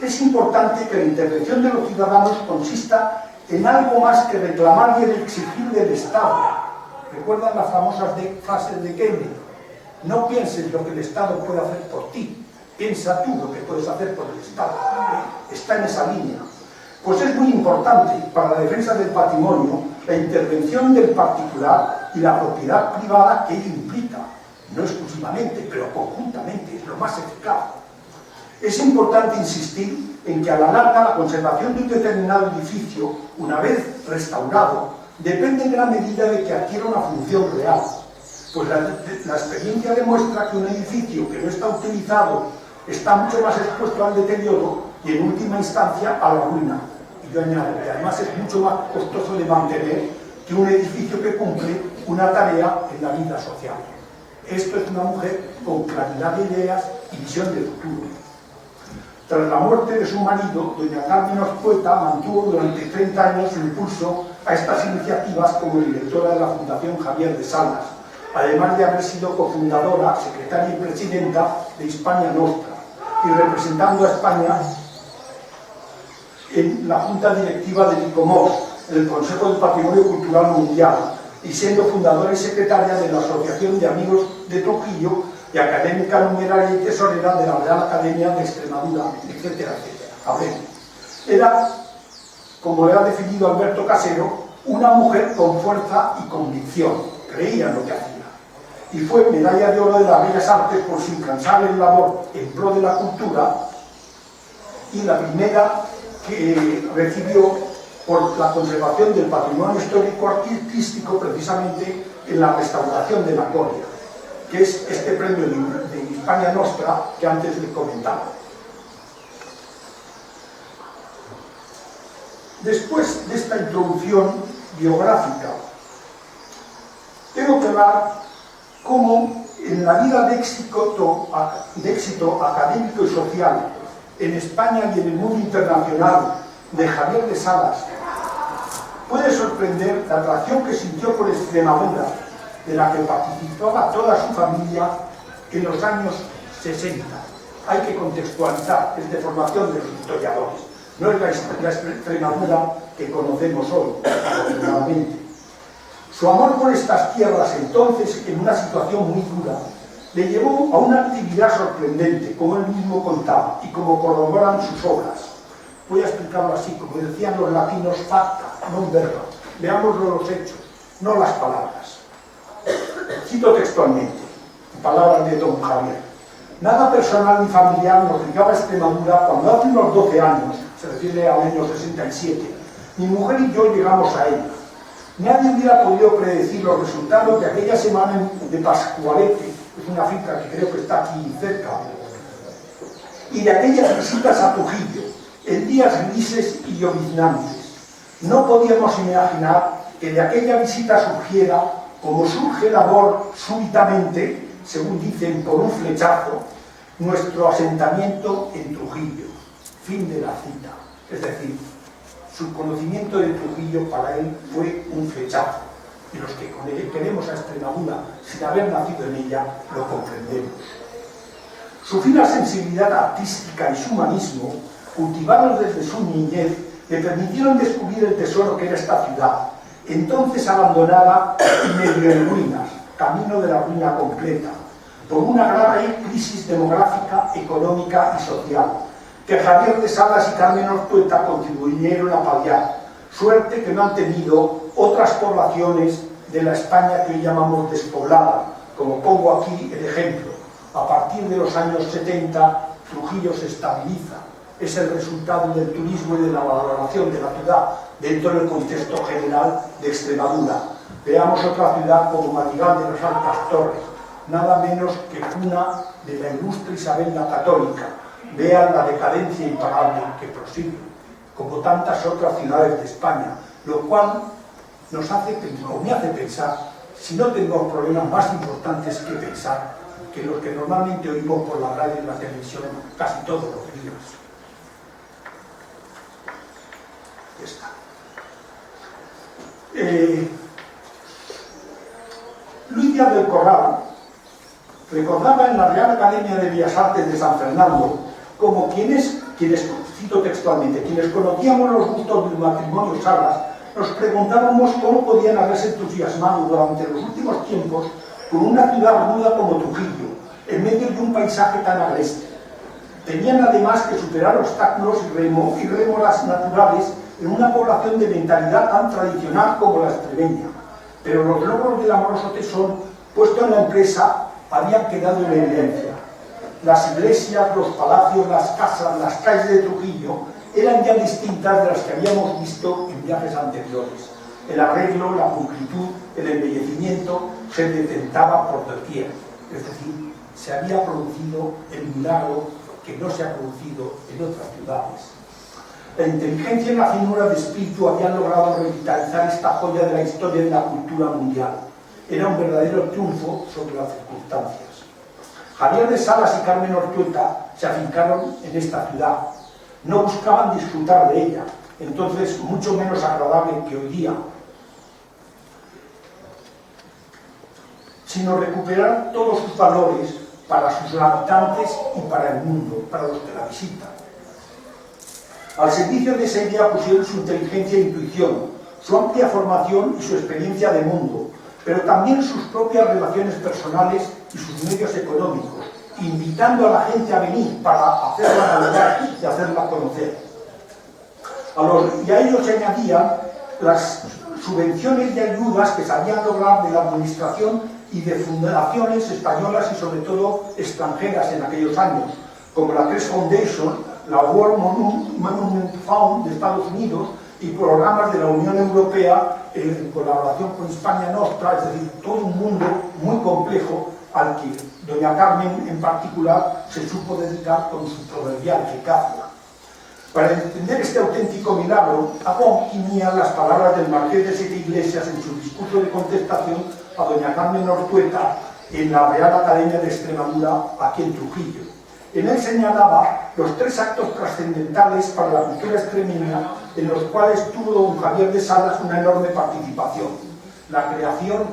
Es importante que la intervención de los ciudadanos consista en algo más que reclamar y exigir del Estado. ¿Recuerdan las famosas frases de Kennedy? No pienses lo que el Estado puede hacer por ti, piensa tú lo que puedes hacer por el Estado. Está en esa línea. Pues es muy importante para la defensa del patrimonio la intervención del particular y la propiedad privada que ello implica, no exclusivamente, pero conjuntamente, es lo más eficaz. Es importante insistir en que a la larga la conservación de un determinado edificio, una vez restaurado, depende en gran medida de que adquiera una función real. Pues la experiencia demuestra que un edificio que no está utilizado está mucho más expuesto al deterioro y en última instancia a la ruina. Y yo añado que además es mucho más costoso de mantener que un edificio que cumple una tarea en la vida social. Esto es una mujer con claridad de ideas y visión de futuro. Tras la muerte de su marido, doña Carmen Ortueta mantuvo durante 30 años el impulso a estas iniciativas como directora de la Fundación Javier de Salas, además de haber sido cofundadora, secretaria y presidenta de Hispania Nostra, y representando a España en la Junta Directiva del ICOMOS, en el Consejo del Patrimonio Cultural Mundial, y siendo fundadora y secretaria de la Asociación de Amigos de Trujillo y académica numeraria y tesorera de la Real Academia de Extremadura, etcétera, etcétera. A ver, era, como le ha definido Alberto Casero, una mujer con fuerza y convicción, creía en lo que hacía. Y fue medalla de oro de las Bellas Artes por su incansable labor en pro de la cultura, y la primera que recibió por la conservación del patrimonio histórico-artístico precisamente en la restauración de La Coria, que es este premio de Hispania Nostra que antes le comentaba. Después de esta introducción biográfica, tengo que hablar cómo en la vida de éxito académico y social en España y en el mundo internacional de Javier de Salas Puede sorprender la atracción que sintió por Extremadura, de la que participaba toda su familia en los años 60. Hay que contextualizar, es de formación de los historiadores. No es la Extremadura que conocemos hoy, afortunadamente. Su amor por estas tierras, entonces en una situación muy dura, le llevó a una actividad sorprendente, como él mismo contaba, y como corroboran sus obras. Voy a explicarlo así, como decían los latinos, facta, non verba. Veámoslo los hechos, no las palabras. Cito textualmente, palabras de don Javier. Nada personal ni familiar nos ligaba a Extremadura cuando hace unos 12 años, se refiere al año 67, mi mujer y yo llegamos a ella. Nadie hubiera podido predecir los resultados de aquella semana de Pascualete, es una finca que creo que está aquí cerca, y de aquellas visitas a Trujillo, en días grises y lloviznantes. No podíamos imaginar que de aquella visita surgiera, como surge el amor súbitamente, según dicen, por un flechazo, nuestro asentamiento en Trujillo. Fin de la cita. Es decir, su conocimiento de Trujillo para él fue un flechazo. Y los que queremos a Extremadura sin haber nacido en ella, lo comprendemos. Su fina sensibilidad artística y su humanismo, cultivados desde su niñez, le permitieron descubrir el tesoro que era esta ciudad, entonces abandonada y medio en ruinas, camino de la ruina completa, por una grave crisis demográfica, económica y social, que Javier de Salas y Carmen Ortueta contribuyeron a paliar, suerte que no han tenido otras poblaciones de la España que hoy llamamos despoblada, como pongo aquí el ejemplo. A partir de los años 70, Trujillo se estabiliza. Es el resultado del turismo y de la valoración de la ciudad dentro del contexto general de Extremadura. Veamos otra ciudad como Madrigal de las Altas Torres, nada menos que cuna de la ilustre Isabel la Católica. Vean la decadencia imparable que prosigue, como tantas otras ciudades de España, lo cual nos hace, o me hace pensar, si no tengo problemas más importantes que pensar, que los que normalmente oímos por la radio y la televisión casi todos los días. Esta. Luis Díaz del Corral recordaba en la Real Academia de Bellas Artes de San Fernando como quienes, cito textualmente, quienes conocíamos los gustos del matrimonio Salas, nos preguntábamos cómo podían haberse entusiasmado durante los últimos tiempos con una ciudad ruda como Trujillo, en medio de un paisaje tan agreste. Tenían además que superar obstáculos y rémoras naturales en una población de mentalidad tan tradicional como la extremeña, pero los logros del amoroso tesón puesto en la empresa habían quedado en evidencia. Las iglesias, los palacios, las casas, las calles de Trujillo eran ya distintas de las que habíamos visto en viajes anteriores. El arreglo, la pulcritud, el embellecimiento se detentaba por doquier, es decir, se había producido el milagro que no se ha producido en otras ciudades. La inteligencia y la finura de espíritu habían logrado revitalizar esta joya de la historia de la cultura mundial. Era un verdadero triunfo sobre las circunstancias. Javier de Salas y Carmen Ortueta se afincaron en esta ciudad. No buscaban disfrutar de ella, entonces mucho menos agradable que hoy día, sino recuperar todos sus valores para sus habitantes y para el mundo, para los que la visitan. Al servicio de esa idea pusieron su inteligencia e intuición, su amplia formación y su experiencia de mundo, pero también sus propias relaciones personales y sus medios económicos, invitando a la gente a venir para hacerla valorar y hacerla conocer. Y a ellos se añadían las subvenciones y ayudas que se habían logrado de la administración y de fundaciones españolas y sobre todo extranjeras en aquellos años, como la Press Foundation, la World Monument Fund de Estados Unidos y programas de la Unión Europea en colaboración con Hispania Nostra, es decir, todo un mundo muy complejo al que doña Carmen en particular se supo dedicar con su proverbial eficacia. Para entender este auténtico milagro, hago guiñar las palabras del Marqués de Siete Iglesias en su discurso de contestación a doña Carmen Ortueta en la Real Academia de Extremadura, aquí en Trujillo. En él señalaba los 3 actos trascendentales para la cultura extremeña en los cuales tuvo don Javier de Salas una enorme participación. La creación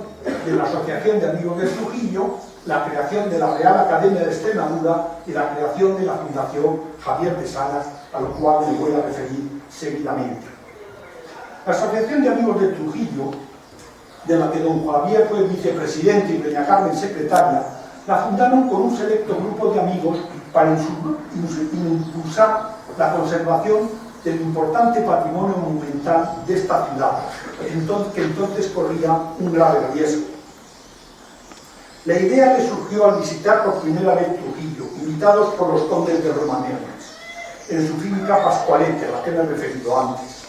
de la Asociación de Amigos de Trujillo, la creación de la Real Academia de Extremadura y la creación de la Fundación Javier de Salas, a lo cual me voy a referir seguidamente. La Asociación de Amigos de Trujillo, de la que don Javier fue vicepresidente y doña Carmen secretaria, la fundaron con un selecto grupo de amigos para impulsar la conservación del importante patrimonio monumental de esta ciudad, que entonces corría un grave riesgo. La idea le surgió al visitar por primera vez Trujillo, invitados por los condes de Romanernes, en su finca Pascualete, a la que me he referido antes.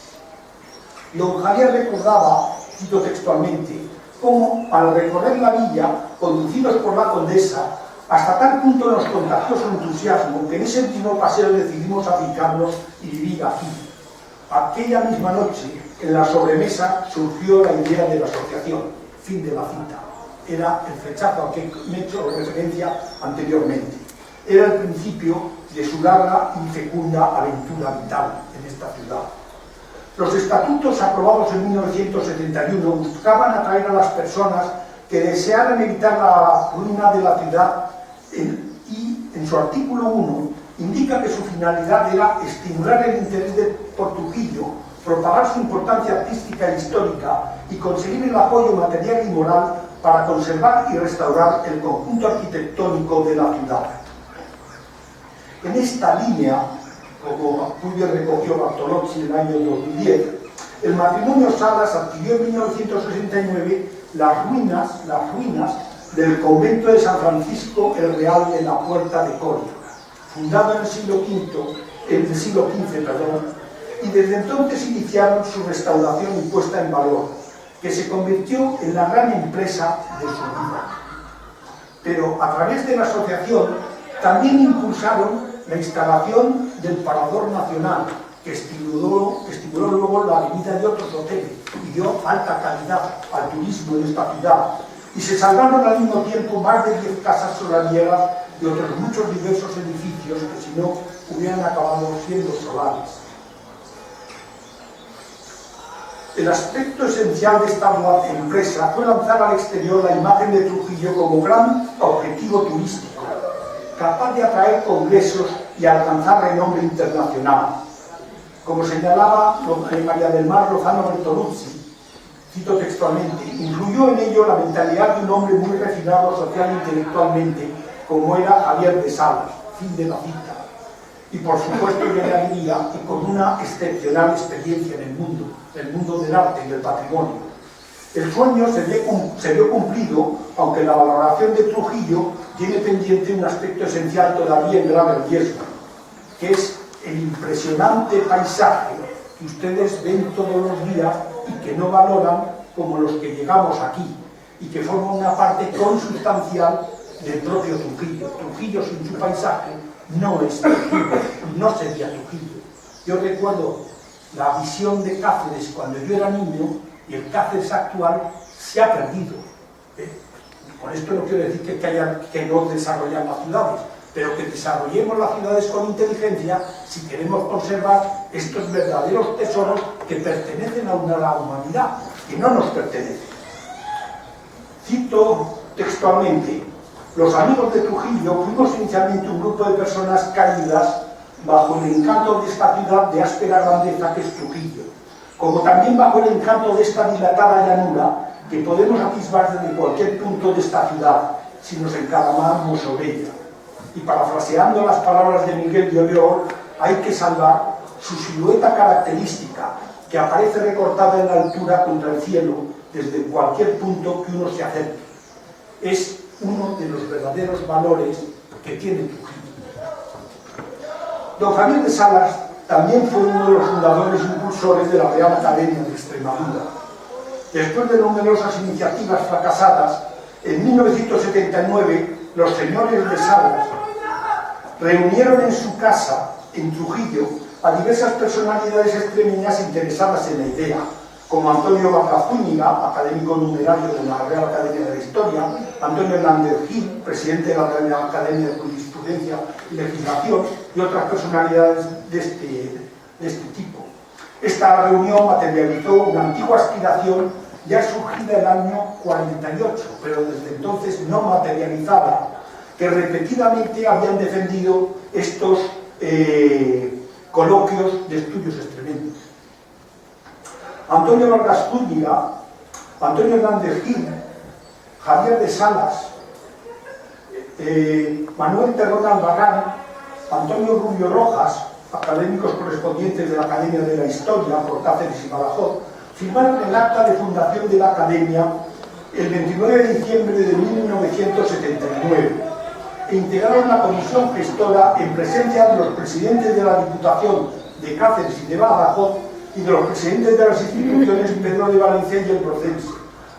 Don Javier recordaba, cito textualmente, cómo al recorrer la villa, conducidos por la condesa, hasta tal punto nos contagió su entusiasmo que en ese último paseo decidimos aplicarnos y vivir aquí. Aquella misma noche, en la sobremesa, surgió la idea de la asociación. Fin de la cita. Era el flechazo al que me he hecho referencia anteriormente. Era el principio de su larga y fecunda aventura vital en esta ciudad. Los estatutos aprobados en 1971 buscaban atraer a las personas que desearan evitar la ruina de la ciudad y en su artículo 1 indica que su finalidad era estimular el interés por Trujillo, propagar su importancia artística e histórica y conseguir el apoyo material y moral para conservar y restaurar el conjunto arquitectónico de la ciudad. En esta línea, como muy bien recogió Bartolozzi en el año 2010, el matrimonio Salas adquirió en 1969 las ruinas del convento de San Francisco el Real de la Puerta de Coria, fundado en el siglo XV, y desde entonces iniciaron su restauración y puesta en valor, que se convirtió en la gran empresa de su vida. Pero a través de la asociación también impulsaron la instalación del Parador Nacional, que estimuló luego la venida de otros hoteles y dio alta calidad al turismo en esta ciudad. Y se salvaron al mismo tiempo más de 10 casas solanieras y otros muchos diversos edificios que si no hubieran acabado siendo solares. El aspecto esencial de esta empresa fue lanzar al exterior la imagen de Trujillo como gran objetivo turístico, capaz de atraer congresos y alcanzar renombre internacional. Como señalaba María del Mar Lozano Bertoluzzi, cito textualmente, influyó en ello la mentalidad de un hombre muy refinado social e intelectualmente, como era Javier de Salas, fin de la cita. Y por supuesto yo le añadiría que con una excepcional experiencia en el mundo del arte y del patrimonio. El sueño se vio cumplido, aunque la valoración de Trujillo tiene pendiente un aspecto esencial todavía en grave riesgo, que es el impresionante paisaje que ustedes ven todos los días y que no valoran como los que llegamos aquí, y que forma una parte consustancial del propio Trujillo. Trujillo sin su paisaje no es Trujillo, no sería Trujillo. Yo recuerdo la visión de Cáceres cuando yo era niño, y el Cáceres actual se ha perdido. Con esto no quiero decir que no desarrollar las ciudades, pero que desarrollemos las ciudades con inteligencia si queremos conservar estos verdaderos tesoros que pertenecen a la humanidad, que no nos pertenecen. Cito textualmente: los amigos de Trujillo fuimos inicialmente un grupo de personas caídas bajo el encanto de esta ciudad de áspera grandeza que es Trujillo, como también bajo el encanto de esta dilatada llanura que podemos atisbar desde cualquier punto de esta ciudad si nos encaramamos sobre ella. Y parafraseando las palabras de Miguel de Oleor, hay que salvar su silueta característica, que aparece recortada en la altura contra el cielo desde cualquier punto que uno se acerque. Es uno de los verdaderos valores que tiene Trujillo. Don Javier de Salas también fue uno de los fundadores e impulsores de la Real Academia de Extremadura. Después de numerosas iniciativas fracasadas, en 1979 los señores de Salas reunieron en su casa, en Trujillo, a diversas personalidades extremeñas interesadas en la idea, como Antonio Vaca Zúñiga, académico numerario de la Real Academia de la Historia, Antonio Hernández Gil, presidente de la Real Academia de Jurisprudencia y Legislación, y otras personalidades de este tipo. Esta reunión materializó una antigua aspiración ya surgida el año 48, pero desde entonces no materializada, que repetidamente habían defendido estos coloquios de estudios extremeños. Antonio Vargas Zúñiga, Antonio Hernández Gil, Javier de Salas, Manuel Terrón Albarrán, Antonio Rubio Rojas, académicos correspondientes de la Academia de la Historia por Cáceres y Badajoz, firmaron el acta de fundación de la Academia el 29 de diciembre de 1979 e integraron la comisión gestora en presencia de los presidentes de la Diputación de Cáceres y de Badajoz y de los presidentes de las instituciones Pedro de Valencia y el Procense,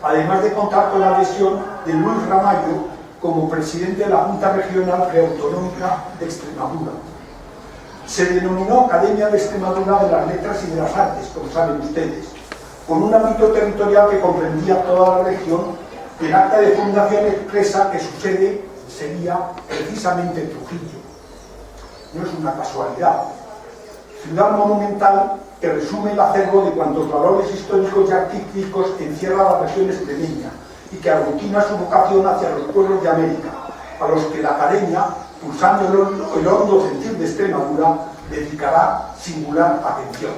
además de contar con la adhesión de Luis Ramallo como presidente de la Junta Regional Preautonómica de Extremadura. Se denominó Academia de Extremadura de las Letras y de las Artes, como saben ustedes, con un ámbito territorial que comprendía toda la región. El acta de fundación expresa que su sede sería precisamente Trujillo. No es una casualidad. Ciudad monumental que resume el acervo de cuantos valores históricos y artísticos encierra la región extremeña y que aglutina su vocación hacia los pueblos de América, a los que la Academia, pulsando el hondo sentir de Extremadura, dedicará singular atención.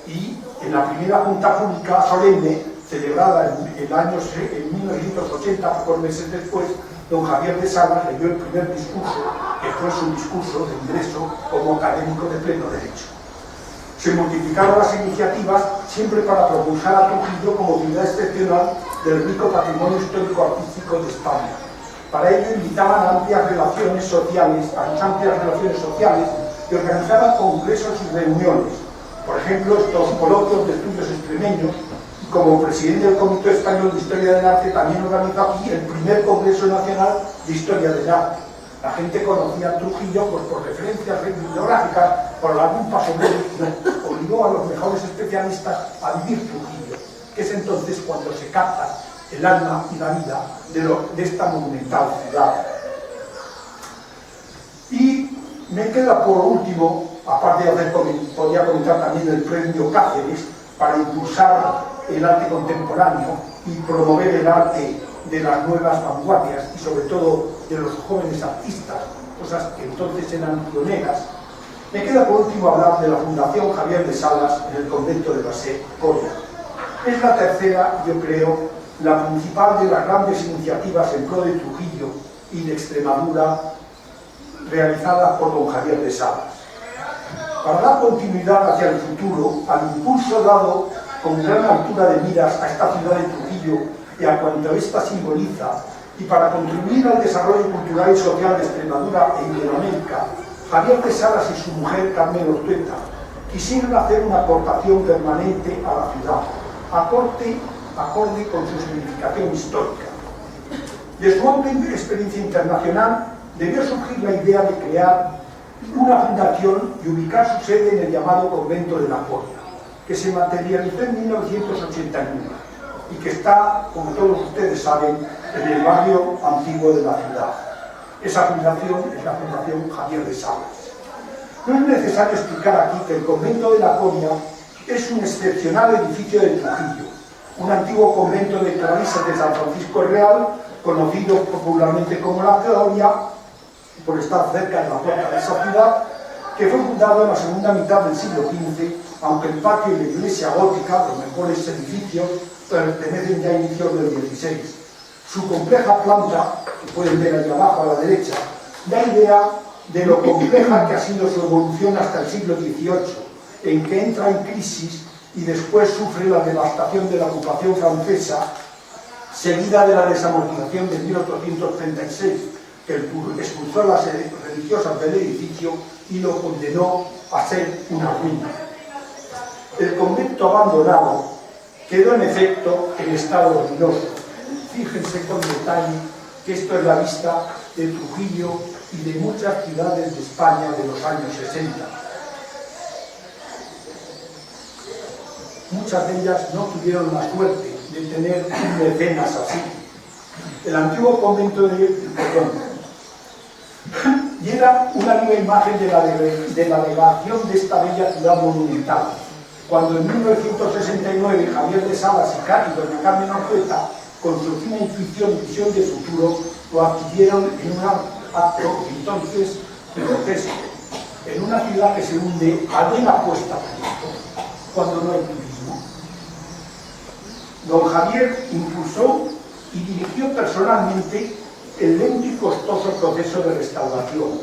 Y en la primera Junta Pública solemne, celebrada en 1980, pocos meses después, don Javier de Salas leyó el primer discurso, que fue su discurso de ingreso como académico de pleno derecho. Se multiplicaron las iniciativas siempre para propulsar a Trujillo como ciudad excepcional del rico patrimonio histórico-artístico de España. Para ello invitaban a amplias relaciones sociales, y organizaban congresos y reuniones. Por ejemplo, estos coloquios de estudios extremeños, y como presidente del Comité Español de Historia del Arte también organizó aquí el primer Congreso Nacional de Historia del Arte. La gente conocía a Trujillo por referencias bibliográficas, por algún paso médico, obligó a los mejores especialistas a vivir Trujillo, que es entonces cuando se capta el alma y la vida de esta monumental ciudad. Y me queda por último, aparte de podría comentar también el premio Cáceres para impulsar el arte contemporáneo y promover el arte de las nuevas vanguardias y sobre todo de los jóvenes artistas, cosas que entonces eran pioneras. Me queda por último hablar de la Fundación Javier de Salas en el convento de Basé, Coria. Es la tercera, yo creo, la principal de las grandes iniciativas en pro de Trujillo y de Extremadura realizadas por don Javier de Salas. Para dar continuidad hacia el futuro, al impulso dado con gran altura de miras a esta ciudad de Trujillo y a cuanto ésta simboliza, y para contribuir al desarrollo cultural y social de Extremadura e Iberoamérica, Javier de Salas y su mujer Carmen Ortueta quisieron hacer una aportación permanente a la ciudad, acorde con su significación histórica. De su amplia experiencia internacional debió surgir la idea de crear una fundación y ubicar su sede en el llamado Convento de la Coria, que se materializó en 1981 y que está, como todos ustedes saben, en el barrio antiguo de la ciudad. Esa fundación es la Fundación Javier de Salas. No es necesario explicar aquí que el Convento de la Coria es un excepcional edificio de Trujillo, un antiguo convento de clarisas de San Francisco el Real, conocido popularmente como la Coria, por estar cerca de la puerta de esa ciudad, que fue fundado en la segunda mitad del siglo XV, aunque el patio y la iglesia gótica, los mejores edificios, pertenecen ya a inicios del XVI. Su compleja planta, que pueden ver ahí abajo a la derecha, da idea de lo compleja que ha sido su evolución hasta el siglo XVIII, en que entra en crisis y después sufre la devastación de la ocupación francesa, seguida de la desamortización de 1836, que expulsó a las religiosas del edificio y lo condenó a ser una ruina. El convento abandonado quedó en efecto en estado ruinoso. Fíjense con detalle que esto es la vista de Trujillo y de muchas ciudades de España de los años 60. Muchas de ellas no tuvieron la suerte de tener mecenas así. El antiguo convento y era una viva imagen de la delegación de esta bella ciudad monumental, cuando en 1969 Javier de Salas y doña Carmen Ortueta, con su fina intuición y visión de futuro, lo adquirieron en un acto entonces grotesco, en una ciudad que se hunde a de la puesta a punto, cuando no hay turismo. Don Javier impulsó y dirigió personalmente el lento y costoso proceso de restauración,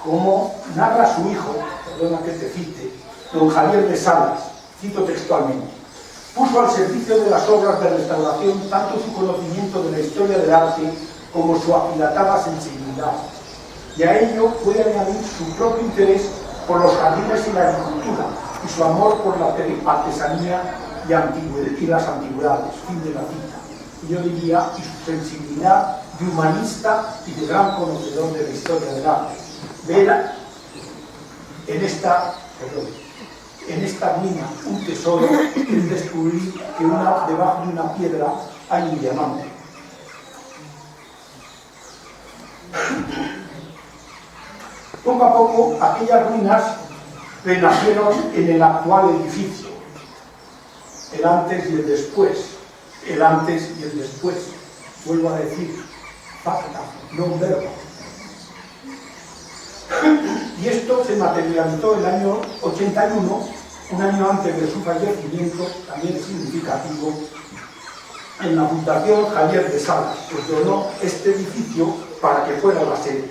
como narra su hijo, perdona que te cite, don Javier de Salas, cito textualmente: puso al servicio de las obras de restauración tanto su conocimiento de la historia del arte como su aquilatada sensibilidad, y a ello puede añadir su propio interés por los jardines y la agricultura, y su amor por la artesanía y las antigüedades, fin de la cita. Y yo diría, y su sensibilidad de humanista y de gran conocedor de la historia del arte. Ver en esta mina un tesoro es descubrir que debajo de una piedra hay un diamante. Poco a poco aquellas ruinas renacieron en el actual edificio, el antes y el después, el antes y el después. Vuelvo a decir, facta, no un verbo. Y esto se materializó en el año 81, un año antes de su fallecimiento, también significativo, en la Fundación Javier de Salas, que donó este edificio para que fuera la sede.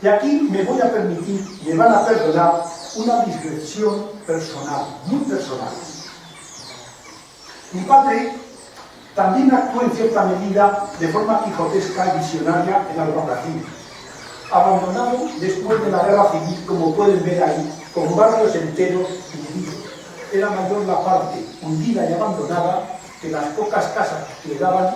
Y aquí me voy a permitir, me van a perdonar, una digresión personal, muy personal. Mi padre también actuó en cierta medida de forma quijotesca y visionaria en Albarracín, abandonado después de la guerra civil, como pueden ver ahí, con barrios enteros hundidos. Era mayor la parte hundida y abandonada que las pocas casas que quedaban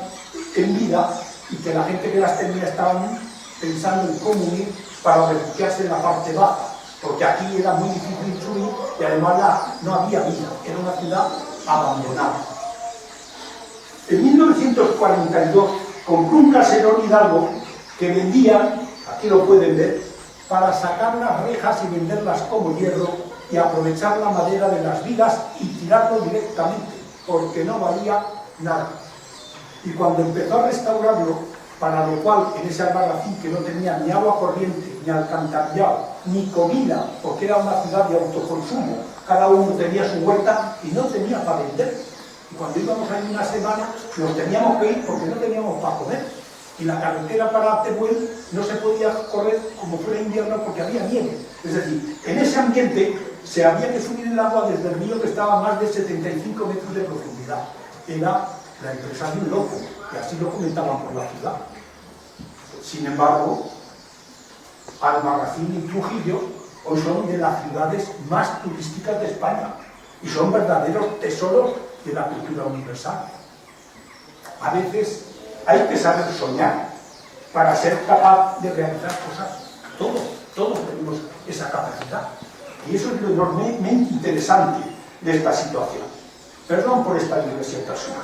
en vida y que la gente que las tenía estaban pensando en cómo huir para refugiarse en la parte baja, porque aquí era muy difícil subir y además no había vida, era una ciudad abandonada. En 1942 compró un caserón Hidalgo que vendía, aquí lo pueden ver, para sacar las rejas y venderlas como hierro y aprovechar la madera de las vigas y tirarlo directamente, porque no valía nada. Y cuando empezó a restaurarlo, para lo cual en ese Albarracín, que no tenía ni agua corriente, ni alcantarillado, ni comida, porque era una ciudad de autoconsumo, cada uno tenía su huerta y no tenía para vender. Y cuando íbamos ahí una semana, nos teníamos que ir porque no teníamos para comer. Y la carretera para Teruel no se podía correr como fuera invierno porque había nieve. Es decir, en ese ambiente se había que subir el agua desde el río, que estaba a más de 75 metros de profundidad. Era la empresa de un loco, que así lo comentaban por la ciudad. Sin embargo, Albarracín y Trujillo hoy son de las ciudades más turísticas de España y son verdaderos tesoros de la cultura universal. A veces hay que saber soñar para ser capaz de realizar cosas. Todos tenemos esa capacidad. Y eso es lo enormemente interesante de esta situación. Perdón por esta digresión personal.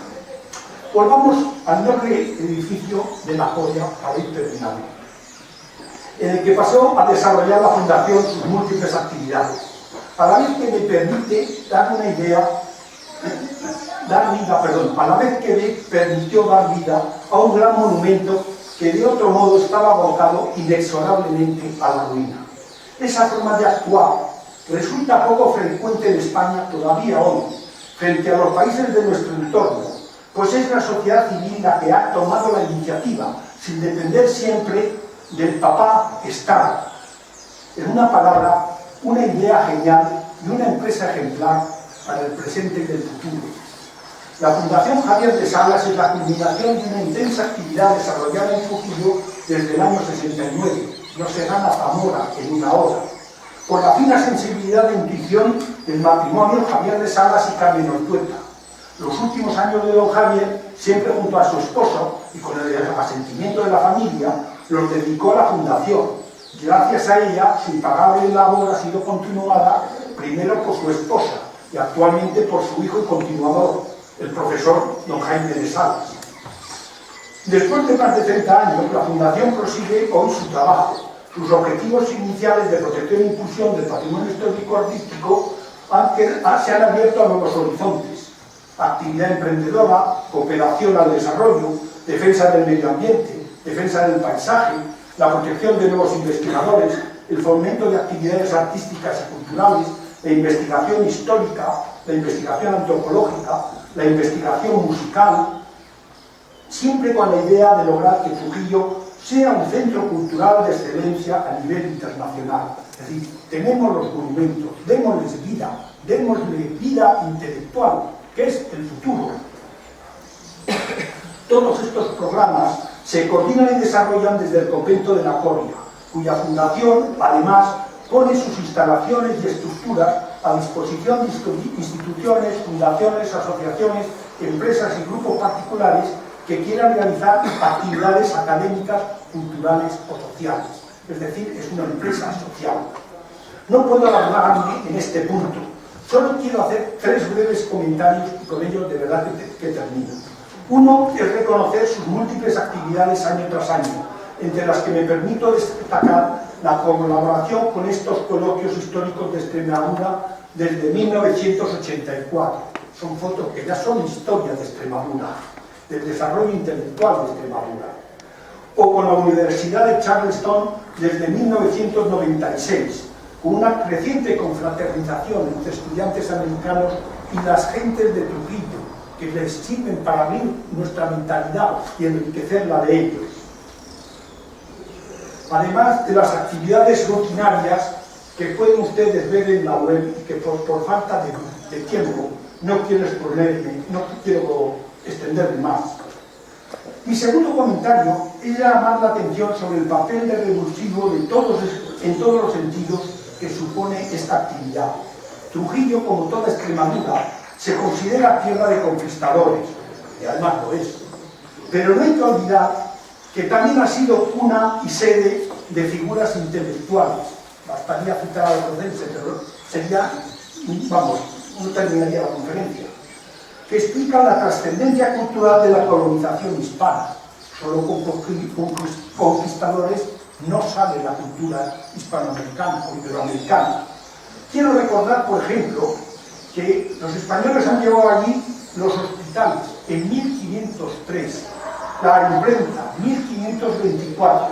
Volvamos al noble edificio de La Joya para ir terminando, en el que pasó a desarrollar la Fundación sus múltiples actividades, a la vez que me permite dar una idea, a la vez que me permitió dar vida a un gran monumento que de otro modo estaba abocado inexorablemente a la ruina. Esa forma de actuar resulta poco frecuente en España todavía hoy, frente a los países de nuestro entorno, pues es la sociedad civil la que ha tomado la iniciativa, sin depender siempre del papá Estado. En una palabra, una idea genial y una empresa ejemplar para el presente y el futuro. La Fundación Javier de Salas es la culminación de una intensa actividad desarrollada en Trujillo desde el año 69. No se gana Zamora en una hora. Por la fina sensibilidad e intuición del matrimonio Javier de Salas y Carmen Ortueta. Los últimos años de don Javier, siempre junto a su esposo y con el asentimiento de la familia, los dedicó a la fundación. Gracias a ella, su impagable labor ha sido continuada primero por su esposa y actualmente por su hijo y continuador, el profesor don Jaime de Salas. Después de más de 30 años, la Fundación prosigue hoy su trabajo. Sus objetivos iniciales de protección e impulsión del patrimonio histórico-artístico se han abierto a nuevos horizontes: actividad emprendedora, cooperación al desarrollo, defensa del medio ambiente, defensa del paisaje, la protección de nuevos investigadores, el fomento de actividades artísticas y culturales, la investigación histórica, la investigación antropológica, la investigación musical, siempre con la idea de lograr que Trujillo sea un centro cultural de excelencia a nivel internacional. Es decir, tenemos los monumentos, démosles vida intelectual, que es el futuro. Todos estos programas se coordinan y desarrollan desde el convento de La Coria, cuya fundación, además, pone sus instalaciones y estructuras a disposición de instituciones, fundaciones, asociaciones, empresas y grupos particulares que quieran realizar actividades académicas, culturales o sociales. Es decir, es una empresa social. No puedo alargarme en este punto. Solo quiero hacer 3 breves comentarios y con ello de verdad que termino. Uno es reconocer sus múltiples actividades año tras año, entre las que me permito destacar la colaboración con estos coloquios históricos de Extremadura desde 1984. Son fotos que ya son historia de Extremadura, del desarrollo intelectual de Extremadura. O con la Universidad de Charleston desde 1996, con una creciente confraternización entre estudiantes americanos y las gentes de Trujillo, que les sirven para abrir nuestra mentalidad y enriquecer la de ellos. Además de las actividades rutinarias que pueden ustedes ver en la web y que por falta de tiempo no quiero extenderme más. Mi segundo comentario es llamar la atención sobre el papel de revulsivo en todos los sentidos que supone esta actividad. Trujillo, como toda Extremadura, se considera tierra de conquistadores, y además lo es. Pero no hay que olvidar que también ha sido cuna y sede de figuras intelectuales. Bastaría citar a Rodense, pero sería, no terminaría la conferencia, que explica la trascendencia cultural de la colonización hispana. Solo con conquistadores no sale la cultura hispanoamericana o iberoamericana. Quiero recordar, por ejemplo, que los españoles han llevado allí los hospitales en 1503, la imprenta 1524,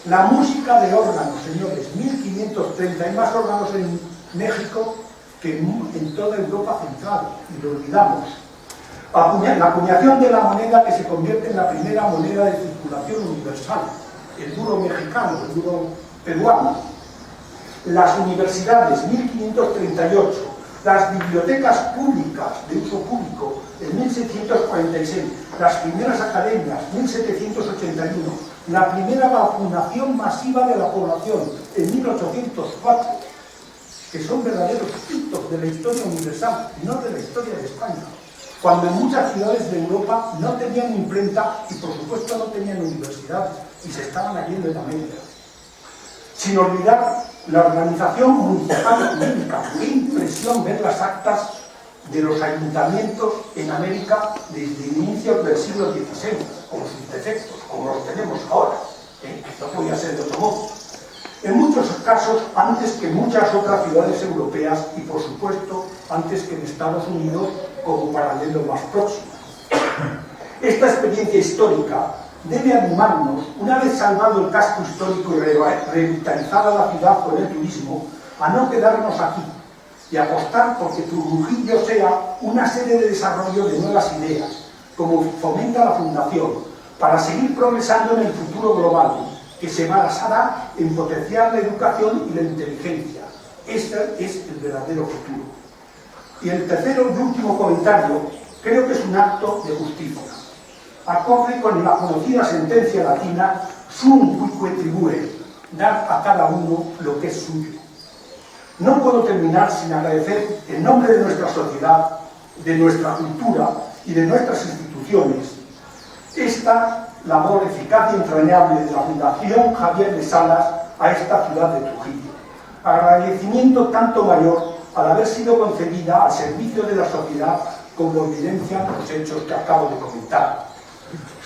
la música de órganos, señores, 1530. Hay más órganos en México que en toda Europa Central, y lo olvidamos. La acuñación de la moneda, que se convierte en la primera moneda de circulación universal, el duro mexicano, el duro peruano. Las universidades, 1538, las bibliotecas públicas de uso público, en 1646, las primeras academias, 1781, la primera vacunación masiva de la población, en 1804, que son verdaderos hitos de la historia universal, no de la historia de España, cuando en muchas ciudades de Europa no tenían imprenta y por supuesto no tenían universidades y se estaban yendo en América. Sin olvidar la organización municipal jurídica. Qué impresión ver las actas de los ayuntamientos en América desde inicios del siglo XVI, con sus defectos, como los tenemos ahora. No podía ser de otro modo. En muchos casos, antes que muchas otras ciudades europeas y, por supuesto, antes que en Estados Unidos como paralelo más próximo. Esta experiencia histórica debe animarnos, una vez salvado el casco histórico y revitalizada la ciudad por el turismo, a no quedarnos aquí y apostar porque Trujillo sea una sede de desarrollo de nuevas ideas, como fomenta la Fundación, para seguir progresando en el futuro global, que se basará en potenciar la educación y la inteligencia. Este es el verdadero futuro. Y el tercero y último comentario, creo que es un acto de justicia. Acorde con la conocida sentencia latina sum cuique tribure, dar a cada uno lo que es suyo. No puedo terminar sin agradecer en nombre de nuestra sociedad, de nuestra cultura y de nuestras instituciones esta labor eficaz y entrañable de la Fundación Javier de Salas a esta ciudad de Trujillo. Agradecimiento tanto mayor al haber sido concebida al servicio de la sociedad, como evidencian los hechos que acabo de comentar.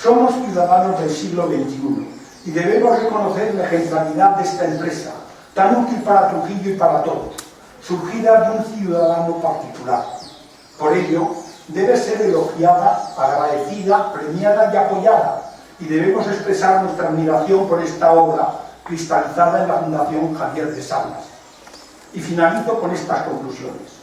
Somos ciudadanos del siglo XXI y debemos reconocer la ejemplaridad de esta empresa, tan útil para Trujillo y para todos. surgida de un ciudadano particular. Por ello, debe ser elogiada, agradecida, premiada y apoyada, y debemos expresar nuestra admiración por esta obra cristalizada en la Fundación Javier de Salas. Y finalizo con estas conclusiones.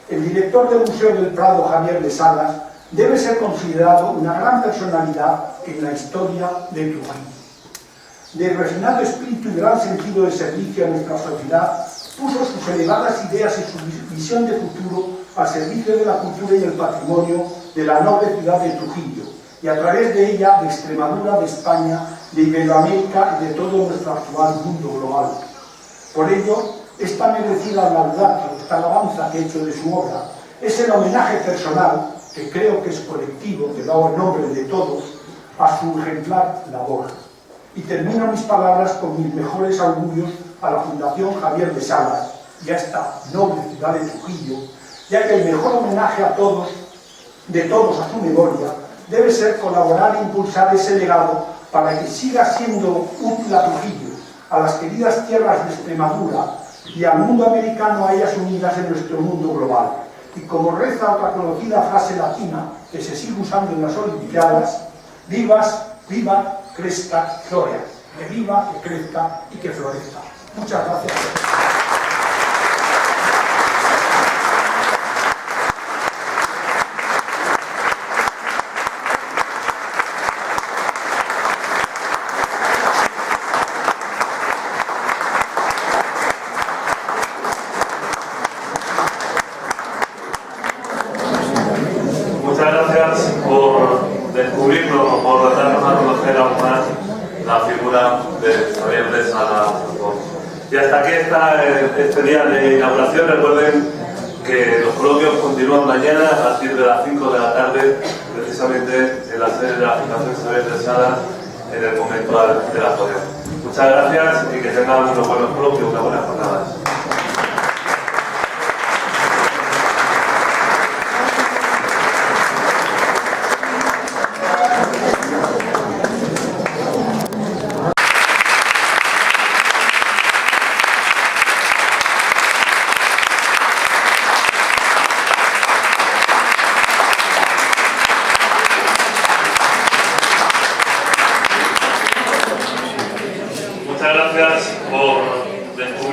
El director del Museo del Prado, Javier de Salas, debe ser considerado una gran personalidad en la historia de Trujillo. De refinado espíritu y gran sentido de servicio a nuestra sociedad, puso sus elevadas ideas y su visión de futuro al servicio de la cultura y el patrimonio de la noble ciudad de Trujillo, y a través de ella de Extremadura, de España, de Iberoamérica y de todo nuestro actual mundo global. Por ello, esta merecida laudatio, esta alabanza que he hecho de su obra, es el homenaje personal, que creo que es colectivo, que lo hago en nombre de todos, a su ejemplar labor. Y termino mis palabras con mis mejores augurios a la Fundación Javier de Salas y a esta noble ciudad de Trujillo, ya que el mejor homenaje a todos, de todos a su memoria, debe ser colaborar e impulsar ese legado para que siga siendo útil a Trujillo, a las queridas tierras de Extremadura y al mundo americano a ellas unidas en nuestro mundo global. Y como reza otra conocida frase latina que se sigue usando en las Olimpiadas, vivas, viva, crezca, florea. Que viva, que crezca y que florezca. Muchas gracias. Muchas gracias por descubrirnos, por darnos a conocer aún más la figura de Javier de Salas. Y hasta aquí está este día de inauguración. Recuerden que los coloquios continúan mañana a partir de las 5 de la tarde, precisamente en la sede de la Fundación Javier de Salas, en el momento de la Podemos. Muchas gracias y que tengan unos buenos coloquios, unas buenas jornadas.